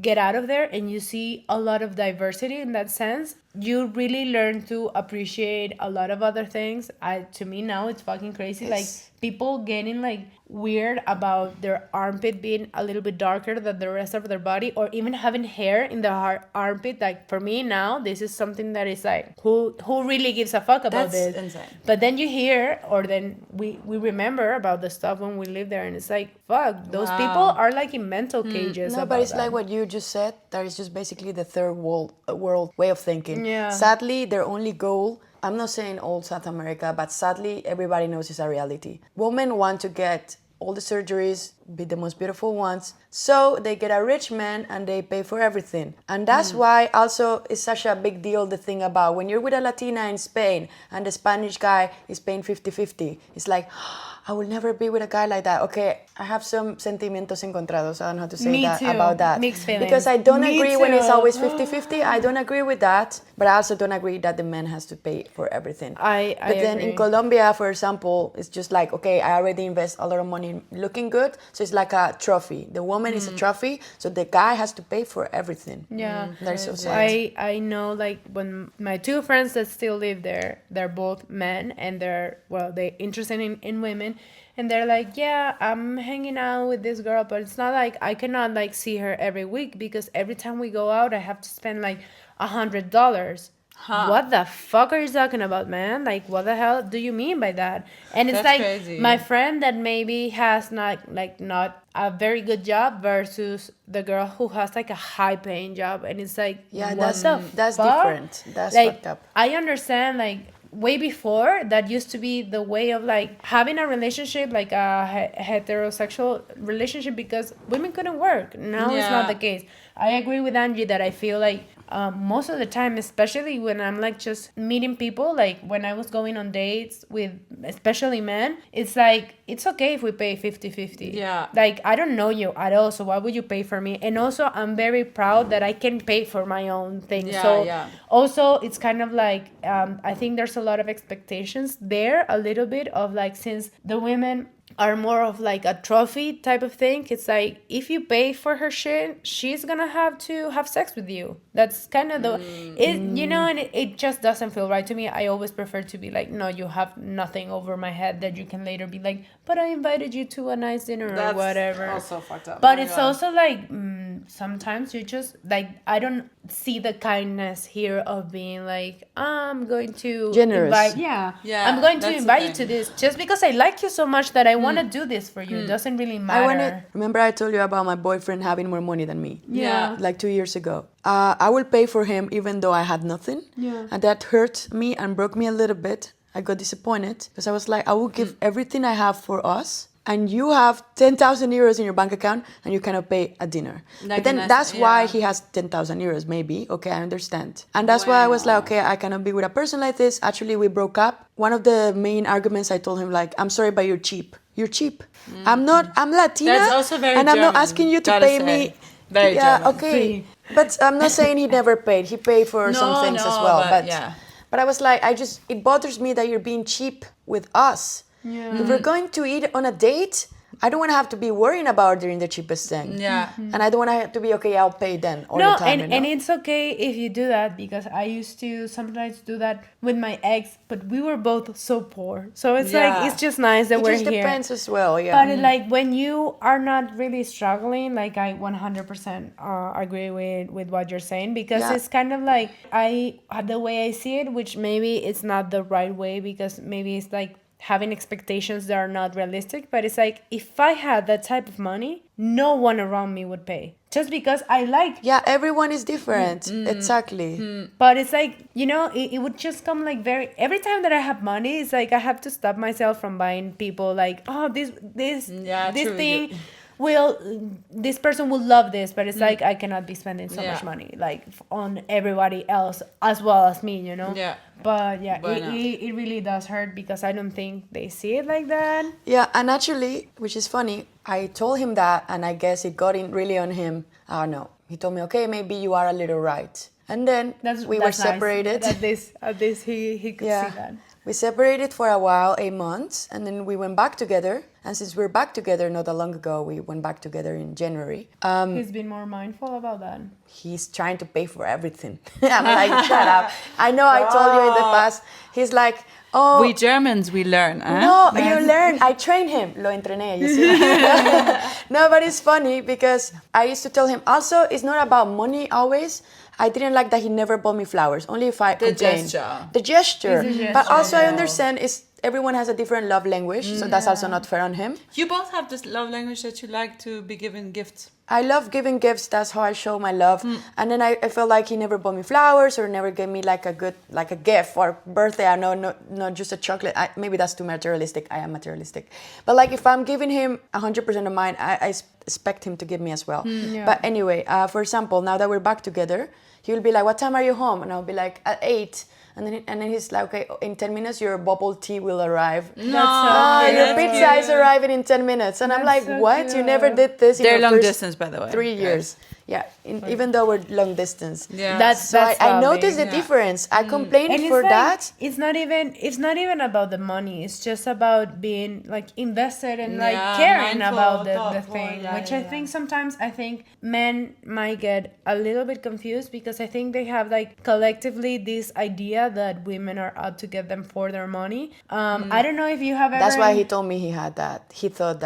[SPEAKER 1] get out of there and you see a lot of diversity in that sense, you really learn to appreciate a lot of other things. To me now it's fucking crazy.
[SPEAKER 3] Yes.
[SPEAKER 1] Like people getting like weird about their armpit being a little bit darker than the rest of their body, or even having hair in the armpit. Like for me now, this is something that is like, who really gives a fuck about
[SPEAKER 2] That's
[SPEAKER 1] this?
[SPEAKER 2] insane.
[SPEAKER 1] But then you hear, or then we remember about the stuff when we live there, and it's like, fuck, those
[SPEAKER 2] Wow.
[SPEAKER 1] people are like in mental cages.
[SPEAKER 3] No,
[SPEAKER 1] about
[SPEAKER 3] but it's
[SPEAKER 1] that.
[SPEAKER 3] like what you just said. That is just basically the third world way of thinking.
[SPEAKER 1] Yeah.
[SPEAKER 3] Sadly, their only goal. I'm not saying all South America, but sadly, everybody knows it's a reality. Women want to get all the surgeries, be the most beautiful ones, so they get a rich man and they pay for everything. And that's why also it's such a big deal, the thing about when you're with a Latina in Spain and the Spanish guy is paying 50-50. It's like, I will never be with a guy like that. Okay, I have some sentimientos encontrados. I don't know how to say
[SPEAKER 1] Me
[SPEAKER 3] that
[SPEAKER 1] too.
[SPEAKER 3] about that.
[SPEAKER 1] Mixed feelings.
[SPEAKER 3] Because I don't
[SPEAKER 1] Me
[SPEAKER 3] agree when it's
[SPEAKER 1] too.
[SPEAKER 3] always 50-50. I don't agree with that. But I also don't agree that the man has to pay for everything.
[SPEAKER 1] I
[SPEAKER 3] But then
[SPEAKER 1] agree.
[SPEAKER 3] in Colombia, for example, it's just like, okay, I already invest a lot of money in looking good. So it's like a trophy. The woman is a trophy. So the guy has to pay for everything.
[SPEAKER 1] Yeah.
[SPEAKER 3] That's so sad.
[SPEAKER 1] I know, like, when my two friends that still live there, they're both men, and they're interested in women, and they're like, yeah, I'm hanging out with this girl, but it's not like I cannot like see her every week because every time we go out I have to spend like $100. What the fuck are you talking about, man? Like, what the hell do you mean by that? And it's
[SPEAKER 2] That's
[SPEAKER 1] like
[SPEAKER 2] crazy.
[SPEAKER 1] my friend that maybe has not a very good job versus the girl who has like a high paying job, and it's like,
[SPEAKER 3] Yeah,
[SPEAKER 1] what the
[SPEAKER 3] that's
[SPEAKER 1] fuck?
[SPEAKER 3] different. That's
[SPEAKER 1] like,
[SPEAKER 3] fucked up.
[SPEAKER 1] I understand, like, way before that used to be the way of like having a relationship, like a heterosexual relationship, because women couldn't work. Now it's not
[SPEAKER 2] Yeah.
[SPEAKER 1] the case. I agree with Angie that I feel like most of the time, especially when I'm like just meeting people, like when I was going on dates with especially men, it's like, it's okay if we pay 50-50.
[SPEAKER 2] Yeah.
[SPEAKER 1] Like, I don't know you at all, so why would you pay for me? And also, I'm very proud that I can pay for my own thing.
[SPEAKER 2] Yeah,
[SPEAKER 1] So
[SPEAKER 2] yeah.
[SPEAKER 1] also, it's kind of like, I think there's a lot of expectations there, a little bit of like, since the women are more of like a trophy type of thing, it's like, if you pay for her shit, she's gonna have to have sex with you. That's kind of and it just doesn't feel right to me. I always prefer to be like, no, you have nothing over my head that you can later be like, but I invited you to a nice dinner or whatever.
[SPEAKER 2] Also fucked up.
[SPEAKER 1] But
[SPEAKER 2] Oh my
[SPEAKER 1] it's
[SPEAKER 2] God.
[SPEAKER 1] also like, sometimes you just like, I don't see the kindness here of being like, I'm going to
[SPEAKER 3] Generous.
[SPEAKER 1] invite,
[SPEAKER 2] Yeah,
[SPEAKER 1] I'm going to
[SPEAKER 2] that's the
[SPEAKER 1] invite you
[SPEAKER 2] thing.
[SPEAKER 1] to this just because I like you so much that I want to do this for you. It doesn't really matter.
[SPEAKER 3] Remember I told you about my boyfriend having more money than me?
[SPEAKER 2] Yeah.
[SPEAKER 3] Like 2 years ago. I will pay for him even though I had nothing.
[SPEAKER 1] Yeah.
[SPEAKER 3] And that hurt me and broke me a little bit. I got disappointed because I was like, I will give everything I have for us. And you have 10,000 euros in your bank account and you cannot pay a dinner.
[SPEAKER 2] Like
[SPEAKER 3] but then
[SPEAKER 2] a nice-
[SPEAKER 3] that's why
[SPEAKER 2] yeah.
[SPEAKER 3] he has 10,000 euros, maybe. Okay, I understand. And that's why I was like, okay, I cannot be with a person like this. Actually, we broke up. One of the main arguments I told him, like, I'm sorry, but you're cheap. You're cheap. I'm Latina.
[SPEAKER 2] That's also very
[SPEAKER 3] and I'm not
[SPEAKER 2] German,
[SPEAKER 3] asking you to
[SPEAKER 2] gotta
[SPEAKER 3] pay
[SPEAKER 2] say.
[SPEAKER 3] me.
[SPEAKER 2] Very
[SPEAKER 3] yeah,
[SPEAKER 2] German.
[SPEAKER 3] okay. But I'm not saying he never paid. He paid for some
[SPEAKER 2] No,
[SPEAKER 3] things as
[SPEAKER 2] no,
[SPEAKER 3] well.
[SPEAKER 2] but yeah.
[SPEAKER 3] But I was like, it bothers me that you're being cheap with us. If we're going to eat on a date, I don't want to have to be worrying about ordering the cheapest thing.
[SPEAKER 2] Yeah.
[SPEAKER 3] And I don't want to have to be, okay, I'll pay then all
[SPEAKER 1] No,
[SPEAKER 3] the time.
[SPEAKER 1] and it's okay if you do that, because I used to sometimes do that with my ex, but we were both so poor. So it's
[SPEAKER 2] Yeah.
[SPEAKER 1] like, it's just nice that
[SPEAKER 3] It
[SPEAKER 1] we're
[SPEAKER 3] just
[SPEAKER 1] here.
[SPEAKER 3] depends as well, yeah.
[SPEAKER 1] But like when you are not really struggling, like I 100% agree with what you're saying, because
[SPEAKER 3] Yeah.
[SPEAKER 1] it's kind of like the way I see it, which maybe it's not the right way, because maybe it's like having expectations that are not realistic, but it's like, if I had that type of money, no one around me would pay, just because I like.
[SPEAKER 3] Yeah, everyone is different. Exactly.
[SPEAKER 1] But it's like, it would just come like every time that I have money, it's like I have to stop myself from buying people like, oh, this
[SPEAKER 2] Yeah,
[SPEAKER 1] this
[SPEAKER 2] true.
[SPEAKER 1] thing this person will love this, but it's like I cannot be spending so much money like on everybody else as well as me,
[SPEAKER 2] Yeah.
[SPEAKER 1] But yeah,
[SPEAKER 2] Why not?
[SPEAKER 1] it really does hurt, because I don't think they see it like that.
[SPEAKER 3] Yeah, and actually, which is funny, I told him that, and I guess it got in really on him. I don't know. He told me, okay, maybe you are a little right. And then we were
[SPEAKER 1] That's nice.
[SPEAKER 3] separated.
[SPEAKER 1] At this he could see that.
[SPEAKER 3] We separated for a while, 8 months, and then we went back together. And since we're back together not that long ago, we went back together in January.
[SPEAKER 1] He's been more mindful about that.
[SPEAKER 3] He's trying to pay for everything. I'm like, shut up. I know I told you in the past. He's like, oh.
[SPEAKER 2] We Germans, we learn.
[SPEAKER 3] No, you learn. I trained him. Lo entrené, you see. No, but it's funny because I used to tell him, also, it's not about money always. I didn't like that he never bought me flowers, only if I complained. The gesture.
[SPEAKER 1] It's a gesture.
[SPEAKER 3] But also I understand everyone has a different love language, so that's also not fair on him.
[SPEAKER 2] You both have this love language that you like to be given gifts.
[SPEAKER 3] I love giving gifts. That's how I show my love. And then I felt like he never bought me flowers or never gave me like a gift for birthday. I know, not just a chocolate. Maybe that's too materialistic. I am materialistic. But like if I'm giving him 100% of mine, I expect him to give me as well.
[SPEAKER 1] Yeah.
[SPEAKER 3] But anyway, for example, now that we're back together, he'll be like, what time are you home? And I'll be like, at 8. And then he's like, okay, in 10 minutes your bubble tea will arrive. Your pizza is arriving in 10 minutes. And I'm like,
[SPEAKER 1] so
[SPEAKER 3] what?
[SPEAKER 1] cute.
[SPEAKER 3] You never did this in
[SPEAKER 2] They're
[SPEAKER 3] your
[SPEAKER 2] long
[SPEAKER 3] first
[SPEAKER 2] distance, by the way.
[SPEAKER 3] 3 years. Yeah, even though we're long distance.
[SPEAKER 2] Yeah.
[SPEAKER 1] That's
[SPEAKER 3] So I
[SPEAKER 1] lovely.
[SPEAKER 3] noticed the difference. I complained
[SPEAKER 1] And
[SPEAKER 3] for
[SPEAKER 1] it's like,
[SPEAKER 3] that.
[SPEAKER 1] it's not even about the money. It's just about being like invested and like
[SPEAKER 2] Yeah,
[SPEAKER 1] caring
[SPEAKER 2] mindful,
[SPEAKER 1] about the
[SPEAKER 2] thoughtful,
[SPEAKER 1] thing.
[SPEAKER 2] yeah,
[SPEAKER 1] Which
[SPEAKER 2] yeah,
[SPEAKER 1] I think sometimes men might get a little bit confused, because I think they have like collectively this idea that women are out to get them for their money. I don't know if you have ever.
[SPEAKER 3] That's why he told me he had that. He thought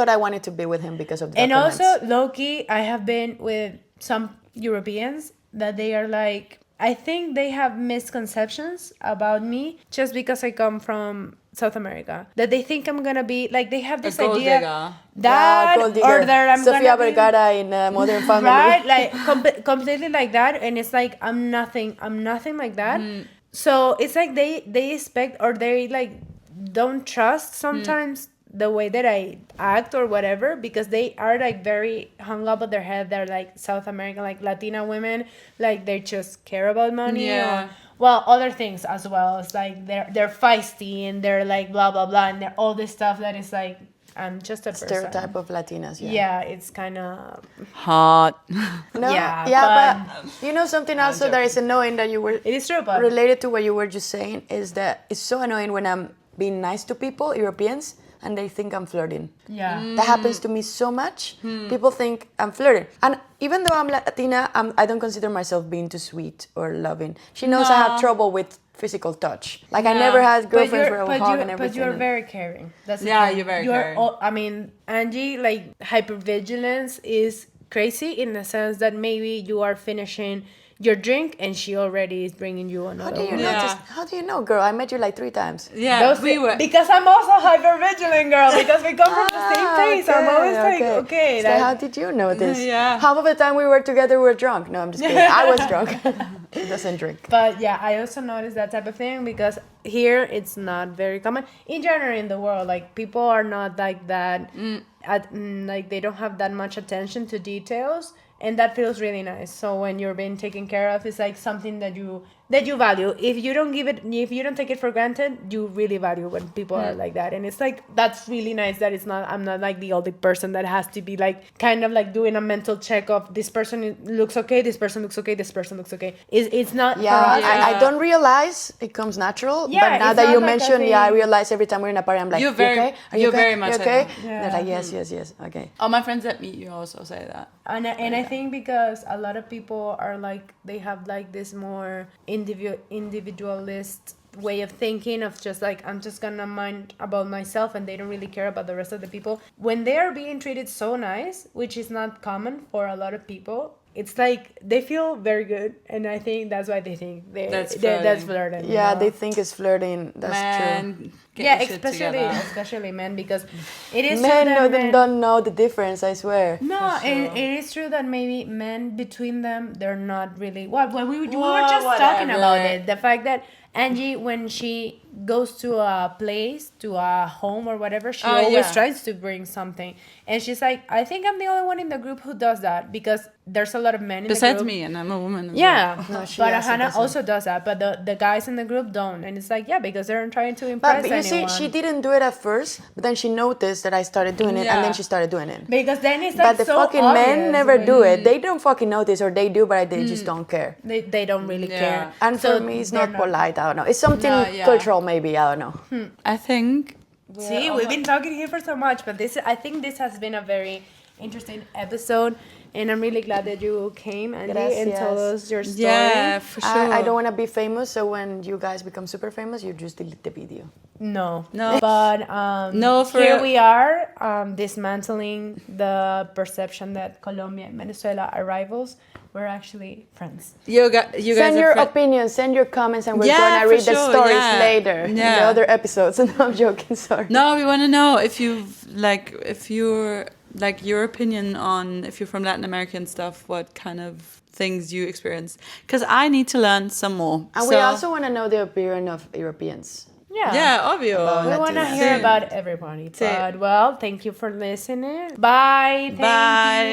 [SPEAKER 3] I wanted to be with him because of the
[SPEAKER 1] And
[SPEAKER 3] documents.
[SPEAKER 1] also, low-key, I have been with some Europeans that they are like, I think they have misconceptions about me just because I come from South America. That they think I'm gonna be like, they have this
[SPEAKER 2] gold
[SPEAKER 1] idea
[SPEAKER 2] digger.
[SPEAKER 1] that
[SPEAKER 3] gold
[SPEAKER 1] or
[SPEAKER 3] digger.
[SPEAKER 1] that I'm
[SPEAKER 3] Sofia
[SPEAKER 1] gonna be
[SPEAKER 3] Vergara in Modern Family.
[SPEAKER 1] right, like completely like that, and it's like I'm nothing like that. So it's like they expect, or they like don't trust sometimes the way that I act or whatever, because they are like very hung up on their head. They're like South American, like Latina women, like they just care about money.
[SPEAKER 2] Yeah.
[SPEAKER 1] Or, well, other things as well. It's like they're feisty and they're like blah blah blah, and they're all this stuff that is like, I'm just a person.
[SPEAKER 3] Stereotype of Latinas,
[SPEAKER 1] Yeah, it's kind of
[SPEAKER 2] Hot.
[SPEAKER 3] No?
[SPEAKER 1] Yeah,
[SPEAKER 3] but you know something also that is annoying that you were
[SPEAKER 1] it is true, but
[SPEAKER 3] related to what you were just saying is that it's so annoying when I'm being nice to people, Europeans, and they think I'm flirting.
[SPEAKER 1] yeah.
[SPEAKER 3] That happens to me so much. People think I'm flirting. And even though I'm Latina, I don't consider myself being too sweet or loving. She knows I have trouble with physical touch. Like I never had girlfriends where I would hug and everything.
[SPEAKER 1] But you're very caring. That's the
[SPEAKER 2] Yeah,
[SPEAKER 1] thing.
[SPEAKER 2] you're very caring.
[SPEAKER 1] I mean, Angie, like hypervigilance is crazy in the sense that maybe you are finishing your drink and she already is bringing you
[SPEAKER 3] How
[SPEAKER 1] another
[SPEAKER 3] do you
[SPEAKER 1] one.
[SPEAKER 3] notice? How do you know, girl? I met you like 3 times.
[SPEAKER 2] Yeah,
[SPEAKER 1] Those
[SPEAKER 2] we
[SPEAKER 1] thi-
[SPEAKER 2] were.
[SPEAKER 1] Because I'm also hypervigilant, girl. Because we come from the same place. I'm always like, okay.
[SPEAKER 3] So
[SPEAKER 1] that-
[SPEAKER 3] how did you know this?
[SPEAKER 2] Yeah.
[SPEAKER 3] Half of the time we were together, we were drunk. No, I'm just kidding. I was drunk. He doesn't drink.
[SPEAKER 1] But yeah, I also noticed that type of thing because here it's not very common. In general, in the world, like people are not like that. Like they don't have that much attention to details, and that feels really nice. So when you're being taken care of, it's like something that you that you value. If you don't take it for granted, you really value when people are like that. And it's like, that's really nice that I'm not like the only person that has to be like kind of like doing a mental check of this person looks okay, this person looks okay, this person looks okay. It's not for us.
[SPEAKER 3] I don't realize it comes natural.
[SPEAKER 1] Yeah,
[SPEAKER 3] but now
[SPEAKER 1] it's
[SPEAKER 3] that
[SPEAKER 1] not
[SPEAKER 3] you
[SPEAKER 1] like a
[SPEAKER 3] mentioned,
[SPEAKER 1] thing.
[SPEAKER 3] I realize every time we're in a party, I'm like,
[SPEAKER 2] You're
[SPEAKER 3] you
[SPEAKER 2] very-
[SPEAKER 3] okay? Are
[SPEAKER 2] you're
[SPEAKER 3] okay?
[SPEAKER 2] very much
[SPEAKER 3] You
[SPEAKER 2] like
[SPEAKER 3] okay?
[SPEAKER 2] that.
[SPEAKER 1] Yeah.
[SPEAKER 3] They're like, yes, okay.
[SPEAKER 2] All my friends that meet you also say that.
[SPEAKER 1] And I think because a lot of people are like, they have like this more individualist way of thinking of just like, I'm just gonna mind about myself, and they don't really care about the rest of the people. When they are being treated so nice, which is not common for a lot of people, it's like they feel very good, and I think that's why they think that's flirting.
[SPEAKER 3] Yeah,
[SPEAKER 1] you know?
[SPEAKER 3] they think it's flirting. That's true.
[SPEAKER 2] Get
[SPEAKER 1] Yeah,
[SPEAKER 2] your shit together.
[SPEAKER 1] especially men, because it is
[SPEAKER 3] Men
[SPEAKER 1] true that men
[SPEAKER 3] don't know the difference, I swear.
[SPEAKER 1] No,
[SPEAKER 2] For sure.
[SPEAKER 1] it is true that maybe men between them, they're not really. Well, we were
[SPEAKER 2] Well,
[SPEAKER 1] just talking
[SPEAKER 2] whatever.
[SPEAKER 1] about it. The fact that Angie, when she goes to a place, to a home or whatever, she always tries to bring something. And she's like, I think I'm the only one in the group who does that, because there's a lot of men in
[SPEAKER 2] Besides
[SPEAKER 1] the group.
[SPEAKER 2] me, and I'm a woman as well.
[SPEAKER 1] Yeah,
[SPEAKER 3] No, she
[SPEAKER 1] but
[SPEAKER 3] also
[SPEAKER 1] Hannah
[SPEAKER 3] doesn't.
[SPEAKER 1] also does that. But the guys in the group don't. And it's like, yeah, because they're trying to impress
[SPEAKER 3] But you see,
[SPEAKER 1] anyone.
[SPEAKER 3] she didn't do it at first, but then she noticed that I started doing it, and
[SPEAKER 2] Yeah.
[SPEAKER 3] then she started doing it.
[SPEAKER 1] Because then it's like
[SPEAKER 3] But the
[SPEAKER 1] so
[SPEAKER 3] fucking
[SPEAKER 1] obvious
[SPEAKER 3] men never
[SPEAKER 1] when
[SPEAKER 3] do it. They don't fucking notice, or they do, but they just don't care.
[SPEAKER 1] They don't really
[SPEAKER 2] Yeah.
[SPEAKER 1] care.
[SPEAKER 3] And
[SPEAKER 1] So
[SPEAKER 3] for me, it's
[SPEAKER 1] they're
[SPEAKER 3] not polite. I don't know. It's something
[SPEAKER 2] No, yeah.
[SPEAKER 3] cultural, maybe. I don't know.
[SPEAKER 2] I think.
[SPEAKER 1] See, we've been talking here for so much, but I think this has been a very interesting episode, and I'm really glad that you came, Andy, and told
[SPEAKER 3] Gracias.
[SPEAKER 1] us your story.
[SPEAKER 2] Yeah, for sure.
[SPEAKER 3] I don't want to be famous, so when you guys become super famous, you just delete the video.
[SPEAKER 1] No.
[SPEAKER 2] No.
[SPEAKER 1] But
[SPEAKER 2] No, for
[SPEAKER 1] here
[SPEAKER 2] real.
[SPEAKER 1] we are dismantling the perception that Colombia and Venezuela are rivals. We're actually friends.
[SPEAKER 2] You guys
[SPEAKER 3] Send
[SPEAKER 2] are
[SPEAKER 3] your
[SPEAKER 2] fri-
[SPEAKER 3] opinions, send your comments, and we're
[SPEAKER 2] Yeah,
[SPEAKER 3] gonna
[SPEAKER 2] for
[SPEAKER 3] read the
[SPEAKER 2] sure,
[SPEAKER 3] stories
[SPEAKER 2] yeah.
[SPEAKER 3] later in the
[SPEAKER 2] Yeah.
[SPEAKER 3] other episodes. No, I'm joking. Sorry.
[SPEAKER 2] No, we want to know if you're like your opinion on, if you're from Latin America and stuff, what kind of things you experience. Because I need to learn some more.
[SPEAKER 3] And we also want to know the opinion of Europeans.
[SPEAKER 1] Yeah.
[SPEAKER 2] Yeah, obvio.
[SPEAKER 1] We want to
[SPEAKER 3] Latinas.
[SPEAKER 1] hear
[SPEAKER 2] Same.
[SPEAKER 1] about everybody.
[SPEAKER 2] Same.
[SPEAKER 1] But, well, thank you for listening. Bye. Thank
[SPEAKER 2] Bye.
[SPEAKER 1] you.